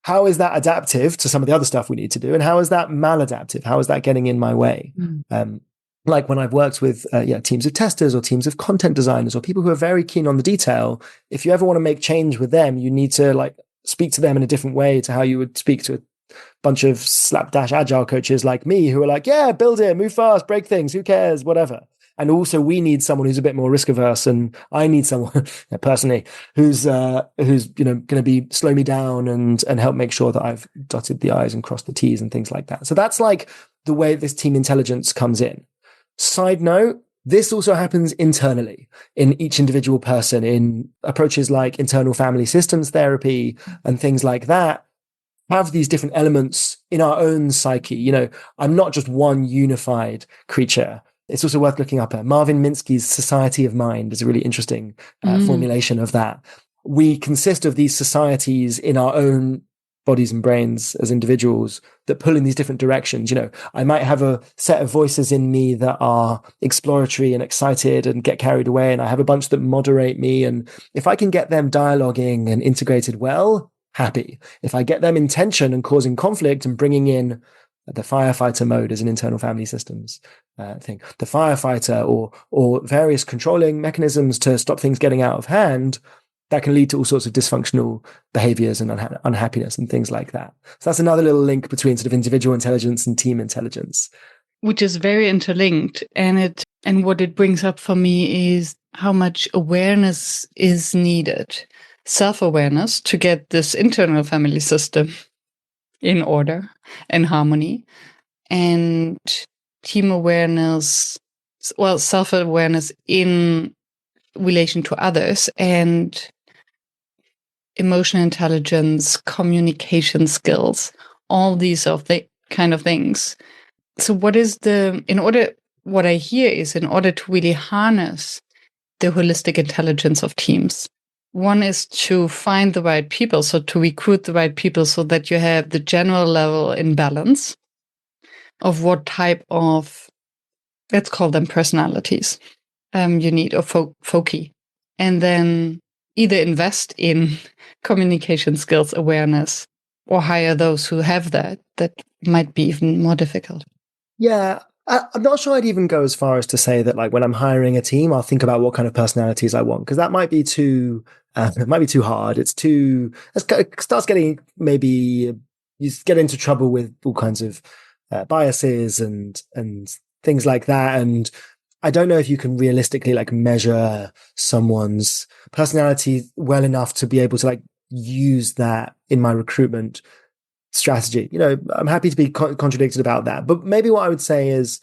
How is that adaptive to some of the other stuff we need to do? And how is that maladaptive? How is that getting in my way? Like when I've worked with teams of testers or teams of content designers or people who are very keen on the detail, if you ever want to make change with them, you need to speak to them in a different way to how you would speak to a bunch of slapdash agile coaches like me who are like, yeah, build it, move fast, break things, who cares, whatever. And also we need someone who's a bit more risk averse, and I need someone personally who's going to be slow me down and help make sure that I've dotted the I's and crossed the T's and things like that. So that's like the way this team intelligence comes in. Side note, this also happens internally in each individual person in approaches like internal family systems therapy and things like that. Have these different elements in our own psyche. I'm not just one unified creature. It's also worth looking up. Marvin Minsky's Society of Mind is a really interesting formulation of that. We consist of these societies in our own bodies and brains as individuals that pull in these different directions. I might have a set of voices in me that are exploratory and excited and get carried away, and I have a bunch that moderate me. And if I can get them dialoguing and integrated well, happy. If I get them in tension and causing conflict and bringing in the firefighter mode as an internal family systems thing, the firefighter or various controlling mechanisms to stop things getting out of hand, that can lead to all sorts of dysfunctional behaviors and unhappiness and things like that. So that's another little link between sort of individual intelligence and team intelligence, which is very interlinked. And what it brings up for me is how much awareness is needed, self-awareness, to get this internal family system in order and harmony, and team awareness, self-awareness in relation to others, and emotional intelligence, communication skills, all these kind of things. So what I hear is, in order to really harness the holistic intelligence of teams, one is to find the right people, so to recruit the right people so that you have the general level in balance of what type of, let's call them personalities, you need, or folky. And then either invest in communication skills, awareness, or hire those who have that. That might be even more difficult. Yeah. I'm not sure I'd even go as far as to say that, like, when I'm hiring a team, I'll think about what kind of personalities I want, because that might be too, it might be too hard. It starts getting, maybe you get into trouble with all kinds of biases and things like that. And I don't know if you can realistically measure someone's personality well enough to be able to use that in my recruitment strategy. I'm happy to be contradicted about that, but maybe what I would say is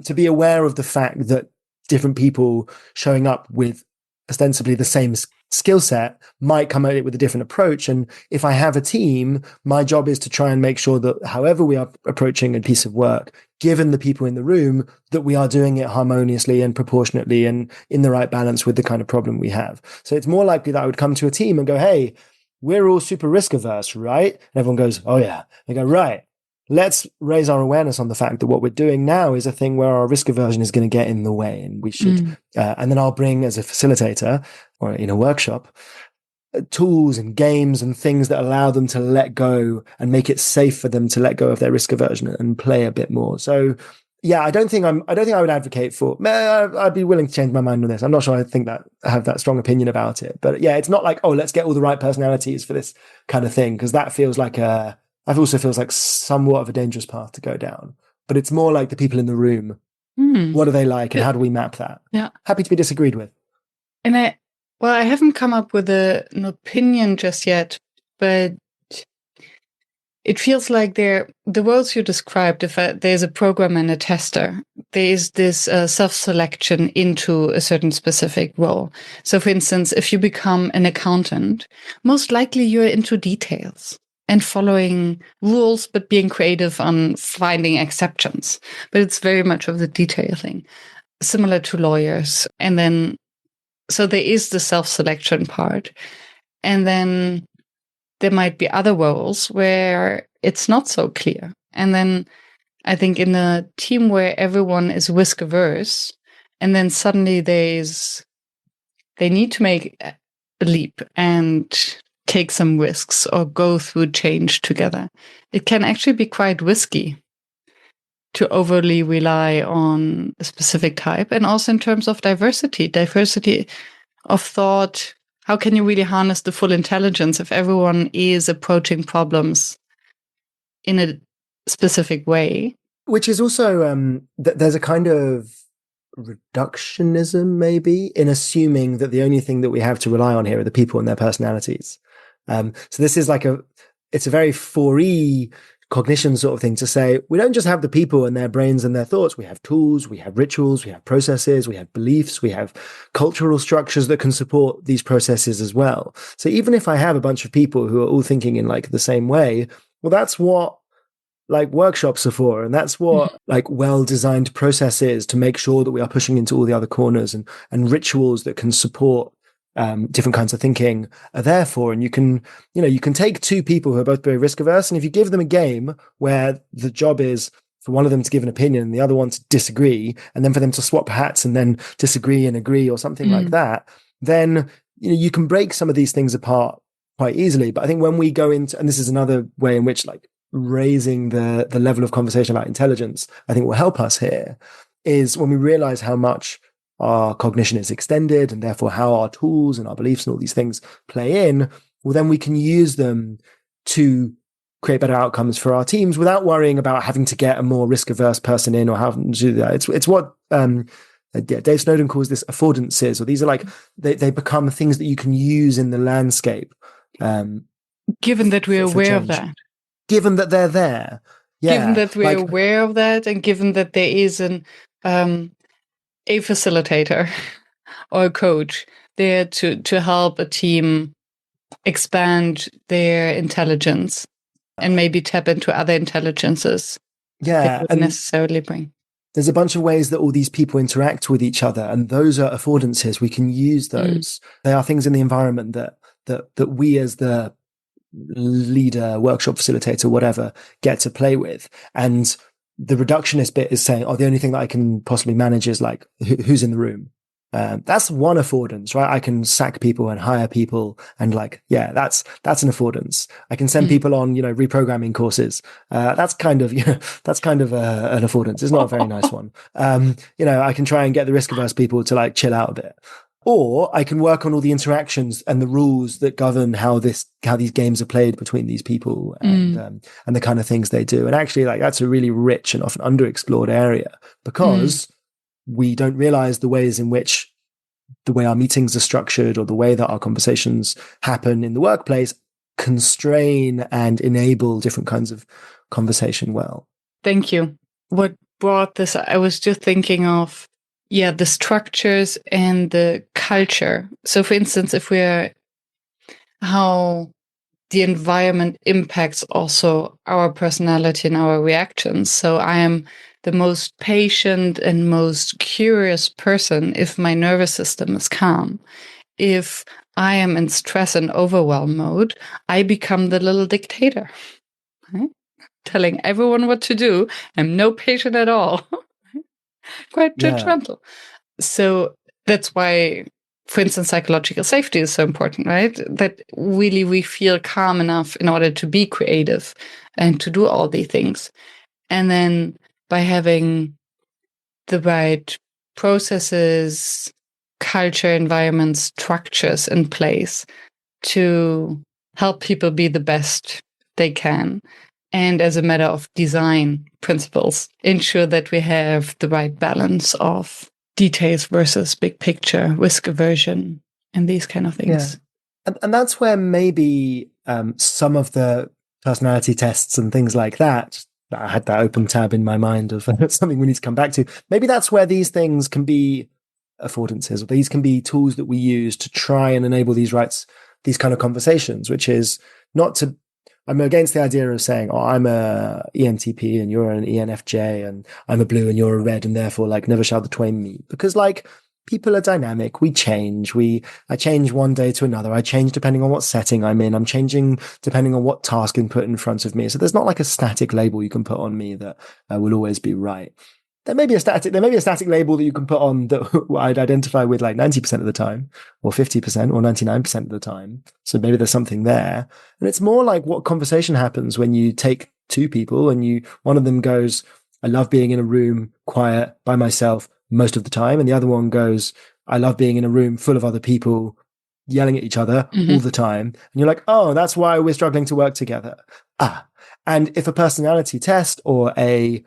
to be aware of the fact that different people showing up with ostensibly the same skill set might come at it with a different approach. And if I have a team, my job is to try and make sure that however we are approaching a piece of work, given the people in the room, that we are doing it harmoniously and proportionately and in the right balance with the kind of problem we have. So it's more likely that I would come to a team and go, hey, we're all super risk averse, right? And everyone goes, oh yeah. They go, right. Let's raise our awareness on the fact that what we're doing now is a thing where our risk aversion is going to get in the way, and we should, and then I'll bring, as a facilitator or in a workshop, tools and games and things that allow them to let go and make it safe for them to let go of their risk aversion and play a bit more. So yeah, I don't think I would advocate for, I'd be willing to change my mind on this. I'm not sure I have that strong opinion about it, but yeah, it's not like, oh, let's get all the right personalities for this kind of thing. Cause that feels like also feels like somewhat of a dangerous path to go down, but it's more like the people in the room. What are they like and how do we map that? Yeah. Happy to be disagreed with. And I haven't come up with an opinion just yet, but it feels like the roles you described, if there's a programmer and a tester, there's this self-selection into a certain specific role. So for instance, if you become an accountant, most likely you're into details and following rules, but being creative on finding exceptions. But it's very much of the detail thing, similar to lawyers. And then, so there is the self-selection part. And then there might be other roles where it's not so clear. And then I think in a team where everyone is risk averse, and then suddenly they need to make a leap and take some risks or go through change together. It can actually be quite risky to overly rely on a specific type, and also in terms of diversity of thought. How can you really harness the full intelligence if everyone is approaching problems in a specific way? Which is also, there's a kind of reductionism maybe in assuming that the only thing that we have to rely on here are the people and their personalities. So this is it's a very 4E cognition sort of thing to say, we don't just have the people and their brains and their thoughts. We have tools, we have rituals, we have processes, we have beliefs, we have cultural structures that can support these processes as well. So even if I have a bunch of people who are all thinking in the same way, well, that's what workshops are for. And that's what well-designed processes to make sure that we are pushing into all the other corners, and rituals that can support different kinds of thinking are there for. And you can take two people who are both very risk averse, and if you give them a game where the job is for one of them to give an opinion and the other one to disagree, and then for them to swap hats and then disagree and agree or something like that, then you can break some of these things apart quite easily. But I think when we go into, and this is another way in which raising the level of conversation about intelligence, I think will help us here, is when we realize how much our cognition is extended, and therefore how our tools and our beliefs and all these things play in, well, then we can use them to create better outcomes for our teams without worrying about having to get a more risk-averse person in or having to do that. It's what Dave Snowden calls this affordances, or these are they become things that you can use in the landscape. Given that we're aware of that. Given that they're there. Yeah. Given that we're aware of that, and given that there is a facilitator or a coach there to help a team expand their intelligence and maybe tap into other intelligences that wouldn't necessarily bring. There's a bunch of ways that all these people interact with each other, and those are affordances. We can use those. They are things in the environment that we as the leader, workshop facilitator, whatever, get to play with. And the reductionist bit is saying, the only thing that I can possibly manage is who's in the room. That's one affordance, right? I can sack people and hire people, and that's an affordance. I can send people on, reprogramming courses. That's kind of an affordance. It's not a very nice one. I can try and get the risk averse people to chill out a bit. Or I can work on all the interactions and the rules that govern how these games are played between these people, and the kind of things they do. And actually, that's a really rich and often underexplored area, because we don't realize the ways in which the way our meetings are structured or the way that our conversations happen in the workplace constrain and enable different kinds of conversation well. Thank you. What brought this? I was just thinking of the structures and the culture. So for instance, how the environment impacts also our personality and our reactions. So I am the most patient and most curious person if my nervous system is calm. If I am in stress and overwhelm mode, I become the little dictator, right? Telling everyone what to do. I'm no patient at all. Quite judgmental. So that's why, for instance, psychological safety is so important, right? That really we feel calm enough in order to be creative and to do all these things. And then by having the right processes, culture, environment, structures in place to help people be the best they can. And as a matter of design principles, ensure that we have the right balance of details versus big picture, risk aversion, and these kind of things. Yeah. And that's where maybe some of the personality tests and things like that. I had that open tab in my mind of something we need to come back to. Maybe that's where these things can be affordances, or these can be tools that we use to try and enable these kind of conversations, which is not to, I'm against the idea of saying, oh, I'm a ENTP and you're an ENFJ and I'm a blue and you're a red and therefore like never shall the twain meet. Because like people are dynamic. We change. I change one day to another. I change depending on what setting I'm in. I'm changing depending on what task is put in front of me. So there's not like a static label you can put on me that will always be right. There may be a static label that you can put on that I'd identify with like 90% of the time or 50% or 99% of the time. So maybe there's something there. And it's more like what conversation happens when you take two people and one of them goes, I love being in a room quiet by myself most of the time. And the other one goes, I love being in a room full of other people yelling at each other all the time. And you're like, oh, that's why we're struggling to work together. And if a personality test or any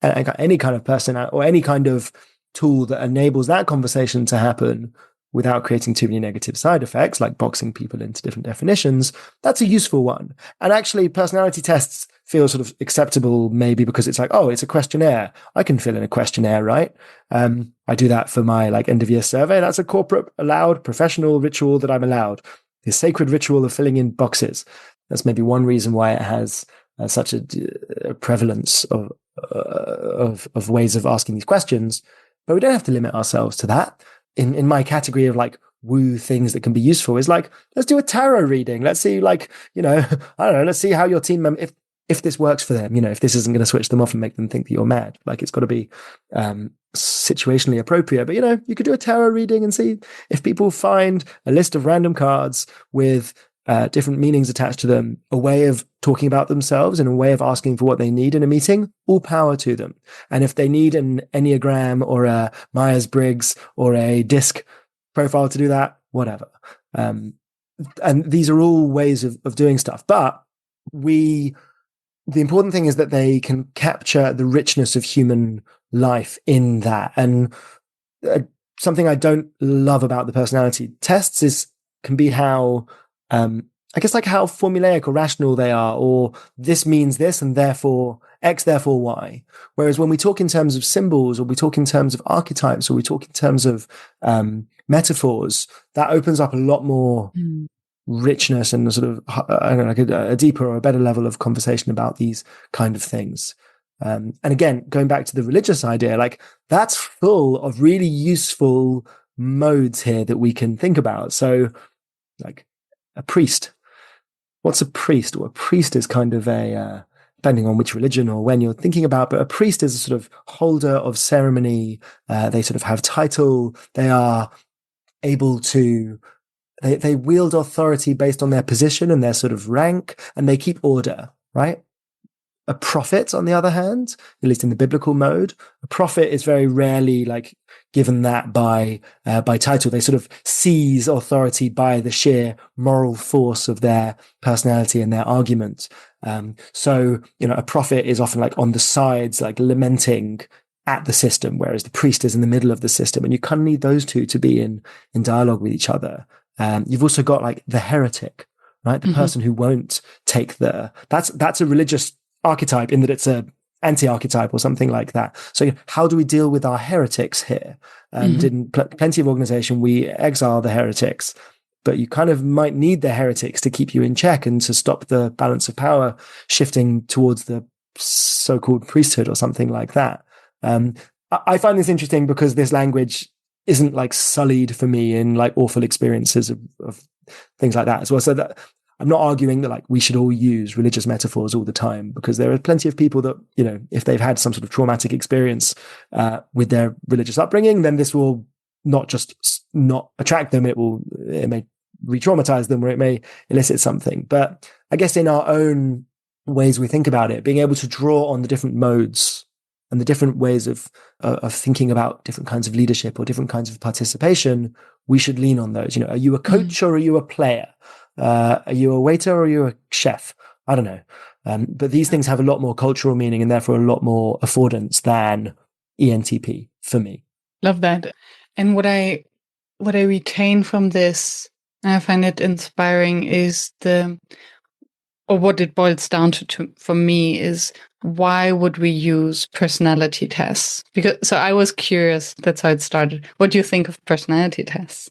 kind of personality or any kind of tool that enables that conversation to happen without creating too many negative side effects, like boxing people into different definitions, that's a useful one. And actually, personality tests feel sort of acceptable, maybe because it's like, oh, it's a questionnaire. I can fill in a questionnaire, right? I do that for my like end of year survey. That's a corporate allowed professional ritual that I'm allowed. The sacred ritual of filling in boxes. That's maybe one reason why it has such a prevalence of ways of asking these questions. But we don't have to limit ourselves to that. In my category of like woo things that can be useful is like, let's do a tarot reading. Let's see, like, I don't know, let's see how your team member, if this works for them, if this isn't going to switch them off and make them think that you're mad. Like, it's got to be situationally appropriate. But, you could do a tarot reading and see if people find a list of random cards with different meanings attached to them, a way of talking about themselves and a way of asking for what they need in a meeting, all power to them. And if they need an Enneagram or a Myers-Briggs or a DISC profile to do that, whatever. And these are all ways of doing stuff. But the important thing is that they can capture the richness of human life in that. And something I don't love about the personality tests can be how I guess like how formulaic or rational they are, or this means this and therefore X, therefore Y. Whereas when we talk in terms of symbols, or we talk in terms of archetypes, or we talk in terms of metaphors, that opens up a lot more richness and a sort of, I don't know, like a deeper or a better level of conversation about these kind of things. And again, going back to the religious idea, like that's full of really useful modes here that we can think about. So like, a priest. What's a priest? Well, a priest is kind of depending on which religion or when you're thinking about, but a priest is a sort of holder of ceremony. They sort of have title. They are able to, they wield authority based on their position and their sort of rank, and they keep order, right? A prophet, on the other hand, at least in the biblical mode, a prophet is very rarely like given that by title. They sort of seize authority by the sheer moral force of their personality and their argument. So, a prophet is often like on the sides, like lamenting at the system, whereas the priest is in the middle of the system. And you kind of need those two to be in dialogue with each other. You've also got like the heretic, right? The person who won't take that's a religious archetype in that it's a anti-archetype or something like that. So how do we deal with our heretics here? And in plenty of organization, we exile the heretics, but you kind of might need the heretics to keep you in check and to stop the balance of power shifting towards the so-called priesthood or something like that. I find this interesting because this language isn't like sullied for me in like awful experiences of things like that as well. So that I'm not arguing that like we should all use religious metaphors all the time, because there are plenty of people that, if they've had some sort of traumatic experience with their religious upbringing, then this will not just not attract them. It may re-traumatize them, or it may elicit something. But I guess in our own ways we think about it, being able to draw on the different modes and the different ways of thinking about different kinds of leadership or different kinds of participation, we should lean on those. Are you a coach or are you a player? Are you a waiter or are you a chef? I don't know. But these things have a lot more cultural meaning and therefore a lot more affordance than ENTP for me. Love that. And what I retain from this, and I find it inspiring, is or what it boils down to for me is, why would we use personality tests? So I was curious. That's how it started. What do you think of personality tests?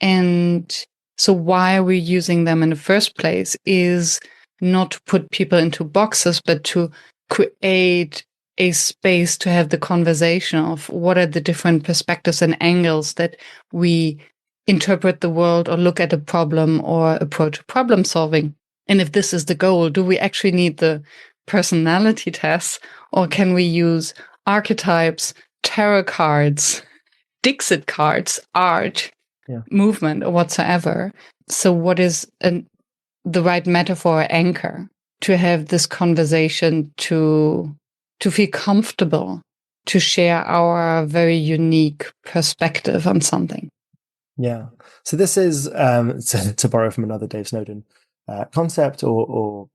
And so why are we using them in the first place is not to put people into boxes, but to create a space to have the conversation of what are the different perspectives and angles that we interpret the world or look at a problem or approach problem solving. And if this is the goal, do we actually need the personality tests, or can we use archetypes, tarot cards, Dixit cards, art, movement, or whatsoever? So what is the right metaphor or anchor to have this conversation, to feel comfortable, to share our very unique perspective on something? Yeah. So this is, to borrow from another Dave Snowden concept, or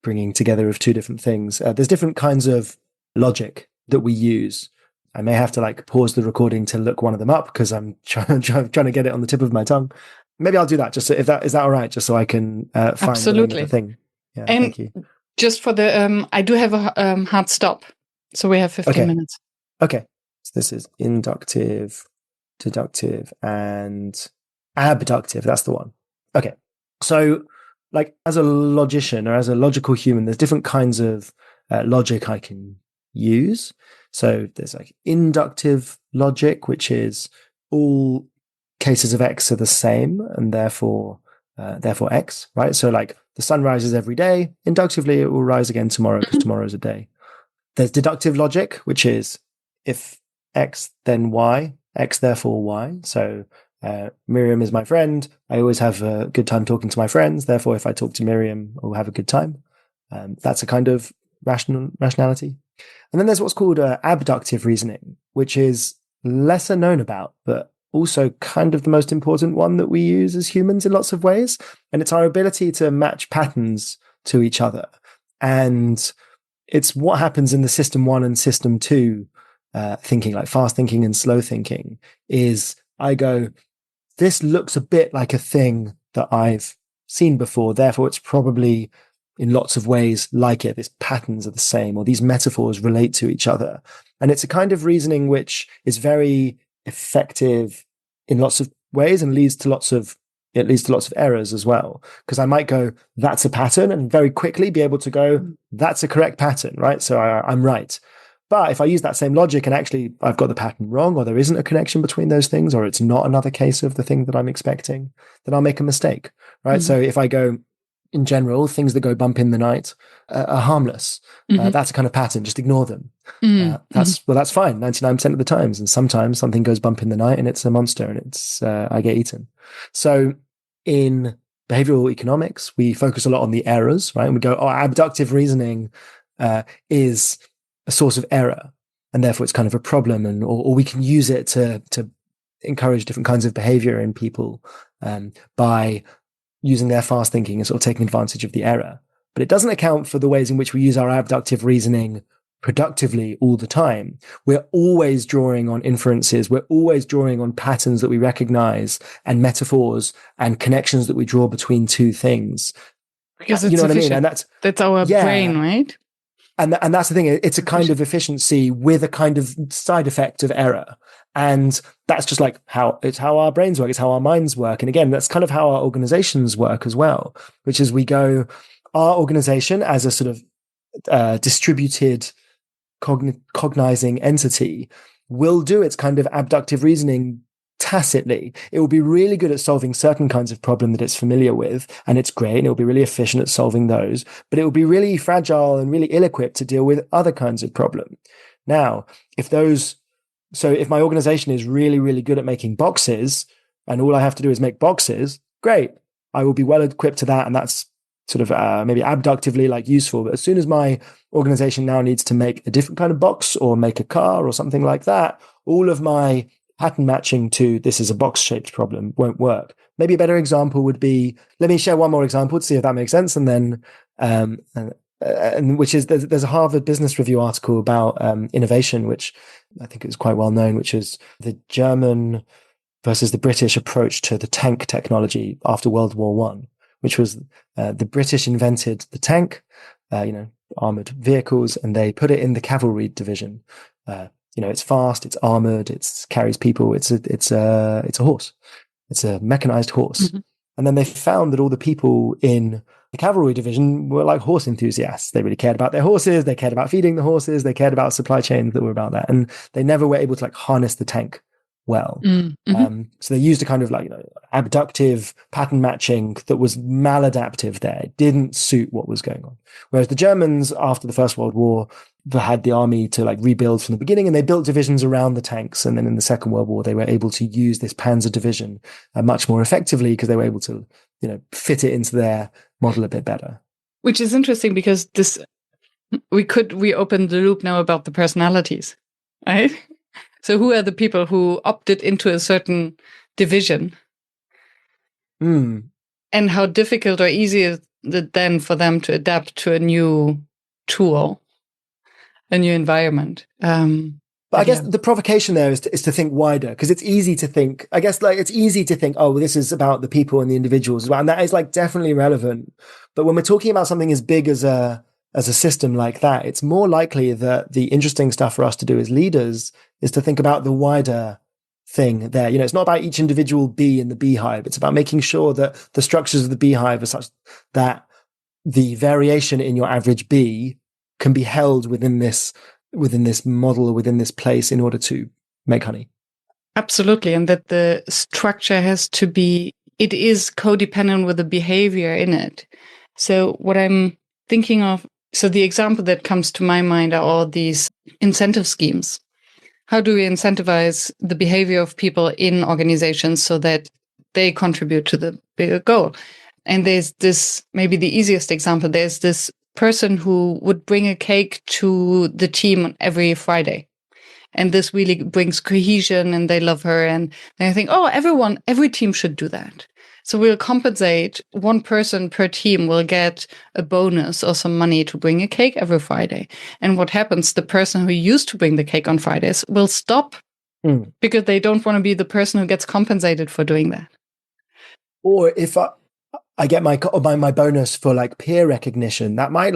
bringing together of two different things. There's different kinds of logic that we use. I may have to like pause the recording to look one of them up because I'm trying to get it on the tip of my tongue. Maybe I'll do that just so, if that is that all right, just so I can find Absolutely. the name of the thing. Yeah, and thank you. Just for the, I do have a hard stop, so we have 15 minutes. Okay, so this is inductive, deductive, and abductive. That's the one. Okay, so like as a logician or as a logical human, there's different kinds of logic I can use. So there's like inductive logic, which is all cases of X are the same, and therefore X, right? So like the sun rises every day. Inductively, it will rise again tomorrow because tomorrow is a day. There's deductive logic, which is if X, then Y, X, therefore Y. So Miriam is my friend. I always have a good time talking to my friends. Therefore, if I talk to Miriam, I'll have a good time. That's a kind of rationality. And then there's what's called abductive reasoning, which is lesser known about, but also kind of the most important one that we use as humans in lots of ways. And it's our ability to match patterns to each other. And it's what happens in the system 1 and system 2 thinking, like fast thinking and slow thinking, is I go, this looks a bit like a thing that I've seen before. Therefore, it's probably in lots of ways like it. These patterns are the same, or these metaphors relate to each other. And it's a kind of reasoning which is very effective in lots of ways and leads to lots of errors as well. Because I might go, that's a pattern, and very quickly be able to go, that's a correct pattern, right? So I'm right. But if I use that same logic and actually I've got the pattern wrong, or there isn't a connection between those things, or it's not another case of the thing that I'm expecting, then I'll make a mistake, right? So if I go, in general, things that go bump in the night are harmless. That's a kind of pattern. Just ignore them. That's fine 99% of the times. And sometimes something goes bump in the night and it's a monster and it's I get eaten. So in behavioral economics, we focus a lot on the errors, right? And we go, abductive reasoning is a source of error, and therefore it's kind of a problem, and or we can use it to encourage different kinds of behavior in people by using their fast thinking and sort of taking advantage of the error. But it doesn't account for the ways in which we use our abductive reasoning productively all the time. We're always drawing on inferences. We're always drawing on patterns that we recognize and metaphors and connections that we draw between two things. Because it's efficient. What I mean? And that's our brain, right? And that's the thing. It's a kind of efficiency with a kind of side effect of error. And that's just like how our brains work. It's how our minds work. And again, that's kind of how our organizations work as well, which is we go, our organization as a sort of distributed cognizing entity will do its kind of abductive reasoning tacitly. It will be really good at solving certain kinds of problem that it's familiar with, and it's great, and it will be really efficient at solving those, but it will be really fragile and really ill-equipped to deal with other kinds of problem. Now, if my organization is really, really good at making boxes, and all I have to do is make boxes, great. I will be well equipped to that, and that's sort of maybe abductively like useful. But as soon as my organization now needs to make a different kind of box or make a car or something like that, all of my pattern matching to this is a box-shaped problem won't work. Maybe a better example would be, let me share one more example to see if that makes sense. And then, and which is, there's a Harvard Business Review article about innovation, which I think is quite well known, which is the German versus the British approach to the tank technology after World War I, which was the British invented the tank, armored vehicles, and they put it in the cavalry division. It's fast, it's armored, it carries people. It's a horse. It's a mechanized horse. Mm-hmm. And then they found that all the people in the cavalry division were like horse enthusiasts. They really cared about their horses. They cared about feeding the horses. They cared about supply chains that were about that. And they never were able to like harness the tank well. Mm-hmm. So they used a kind of like, abductive pattern matching that was maladaptive there. It didn't suit what was going on. Whereas the Germans, after the First World War, had the army to like rebuild from the beginning, and they built divisions around the tanks. And then in the Second World War, they were able to use this Panzer division much more effectively because they were able to, fit it into their model a bit better. Which is interesting because we open the loop now about the personalities, right? So who are the people who opted into a certain division? And how difficult or easy is it then for them to adapt to a new tool, a new environment? But I guess the provocation there is to think wider, because it's easy to think, oh, well, this is about the people and the individuals as well. And that is like definitely relevant. But when we're talking about something as big as a system like that, it's more likely that the interesting stuff for us to do as leaders is to think about the wider thing there. It's not about each individual bee in the beehive. It's about making sure that the structures of the beehive are such that the variation in your average bee can be held within this model or within this place in order to make honey. Absolutely. And that the structure it is codependent with the behavior in it. So what I'm thinking of, so the example that comes to my mind are all these incentive schemes. How do we incentivize the behavior of people in organizations so that they contribute to the bigger goal? And there's this, maybe the easiest example, there's this person who would bring a cake to the team every Friday. And this really brings cohesion and they love her. And I think, every team should do that. So we'll compensate, one person per team will get a bonus or some money to bring a cake every Friday. And what happens, the person who used to bring the cake on Fridays will stop because they don't want to be the person who gets compensated for doing that. Or if I get my bonus for like peer recognition, that might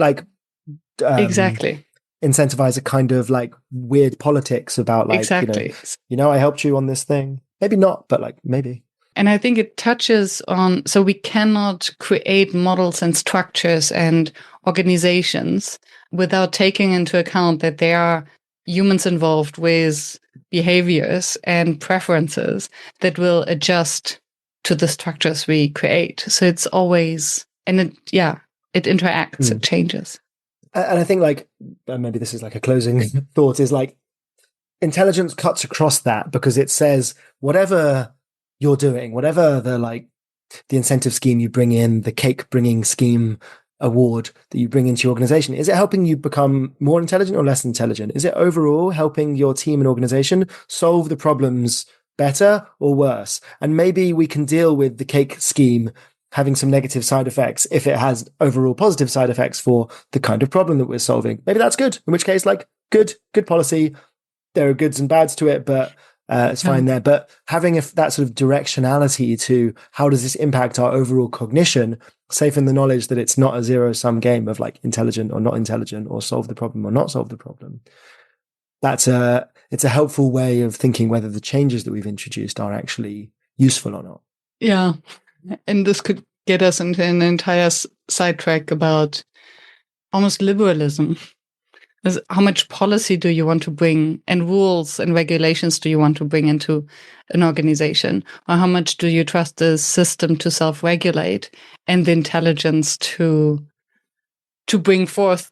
exactly incentivize a kind of like weird politics about like, exactly. I helped you on this thing. Maybe not, but like maybe. And I think it touches on, so we cannot create models and structures and organizations without taking into account that there are humans involved with behaviors and preferences that will adjust to the structures we create. So it's always, and it interacts, it changes. And I think like, maybe this is like a closing thought, is like intelligence cuts across that, because it says whatever you're doing, whatever the incentive scheme you bring in, the cake bringing scheme award that you bring into your organization, is it helping you become more intelligent or less intelligent? Is it overall helping your team and organization solve the problems better or worse? And maybe we can deal with the cake scheme having some negative side effects if it has overall positive side effects for the kind of problem that we're solving. Maybe that's good, in which case, like, good policy. There are goods and bads to it, but it's fine there. But having that sort of directionality to how does this impact our overall cognition, safe in the knowledge that it's not a zero-sum game of like intelligent or not intelligent, or solve the problem or not solve the problem. It's a helpful way of thinking whether the changes that we've introduced are actually useful or not. Yeah. And this could get us into an entire sidetrack about almost liberalism. How much policy do you want to bring, and rules and regulations do you want to bring into an organization? Or how much do you trust the system to self-regulate and the intelligence to bring forth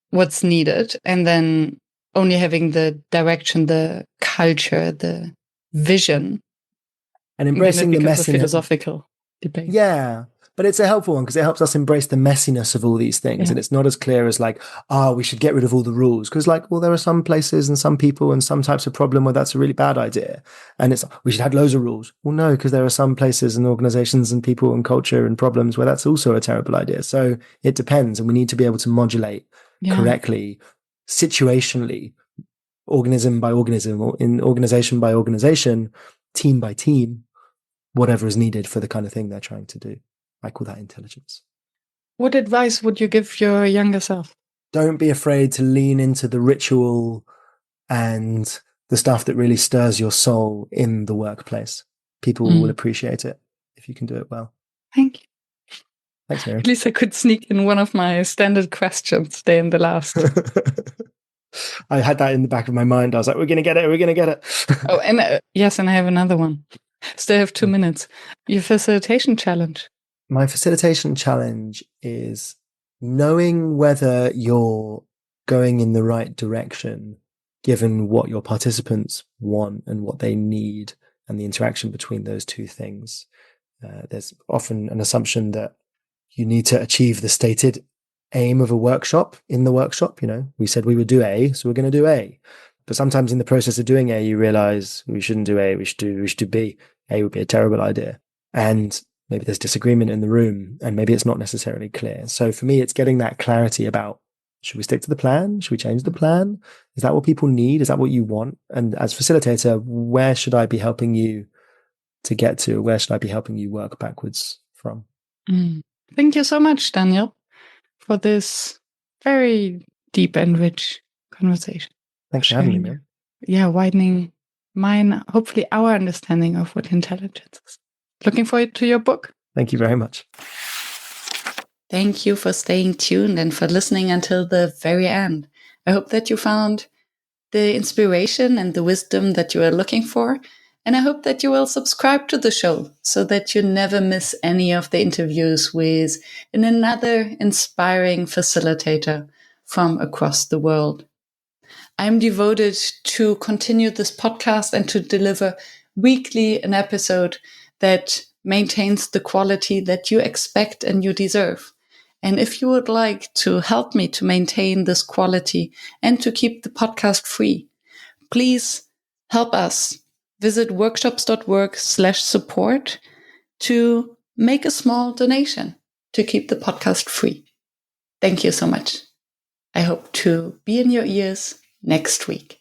what's needed, and then only having the direction, the culture, the vision, and embracing the messiness. Philosophical debate. Yeah. But it's a helpful one because it helps us embrace the messiness of all these things. Yeah. And it's not as clear as like, we should get rid of all the rules. Because like, well, there are some places and some people and some types of problem where that's a really bad idea. And we should have loads of rules. Well, no, because there are some places and organizations and people and culture and problems where that's also a terrible idea. So it depends. And we need to be able to modulate correctly, situationally, organism by organism, or in organization by organization, team by team, whatever is needed for the kind of thing they're trying to do. I call that intelligence. What advice would you give your younger self? Don't be afraid to lean into the ritual and the stuff that really stirs your soul in the workplace. People will appreciate it if you can do it well. Thank you. Thanks, Miriam. At least I could sneak in one of my standard questions there in the last. I had that in the back of my mind. I was like, we're going to get it. We're going to get it. Oh, and yes, and I have another one. Still have 2 minutes. Your facilitation challenge. My facilitation challenge is knowing whether you're going in the right direction, given what your participants want and what they need and the interaction between those two things. There's often an assumption that you need to achieve the stated aim of a workshop in the workshop. You know, we said we would do A, so we're going to do A. But sometimes in the process of doing A, you realize we shouldn't do A, we should do B. A would be a terrible idea. And maybe there's disagreement in the room and maybe it's not necessarily clear. So for me, it's getting that clarity about, should we stick to the plan? Should we change the plan? Is that what people need? Is that what you want? And as facilitator, where should I be helping you to get to? Where should I be helping you work backwards from? Thank you so much, Daniel, for this very deep and rich conversation. Thanks for having me, man. Yeah, widening mine, hopefully our understanding of what intelligence is. Looking forward to your book. Thank you very much. Thank you for staying tuned and for listening until the very end. I hope that you found the inspiration and the wisdom that you are looking for. And I hope that you will subscribe to the show so that you never miss any of the interviews with another inspiring facilitator from across the world. I'm devoted to continue this podcast and to deliver weekly an episode that maintains the quality that you expect and you deserve. And if you would like to help me to maintain this quality and to keep the podcast free, please help us. Visit workshops.work/support to make a small donation to keep the podcast free. Thank you so much. I hope to be in your ears next week.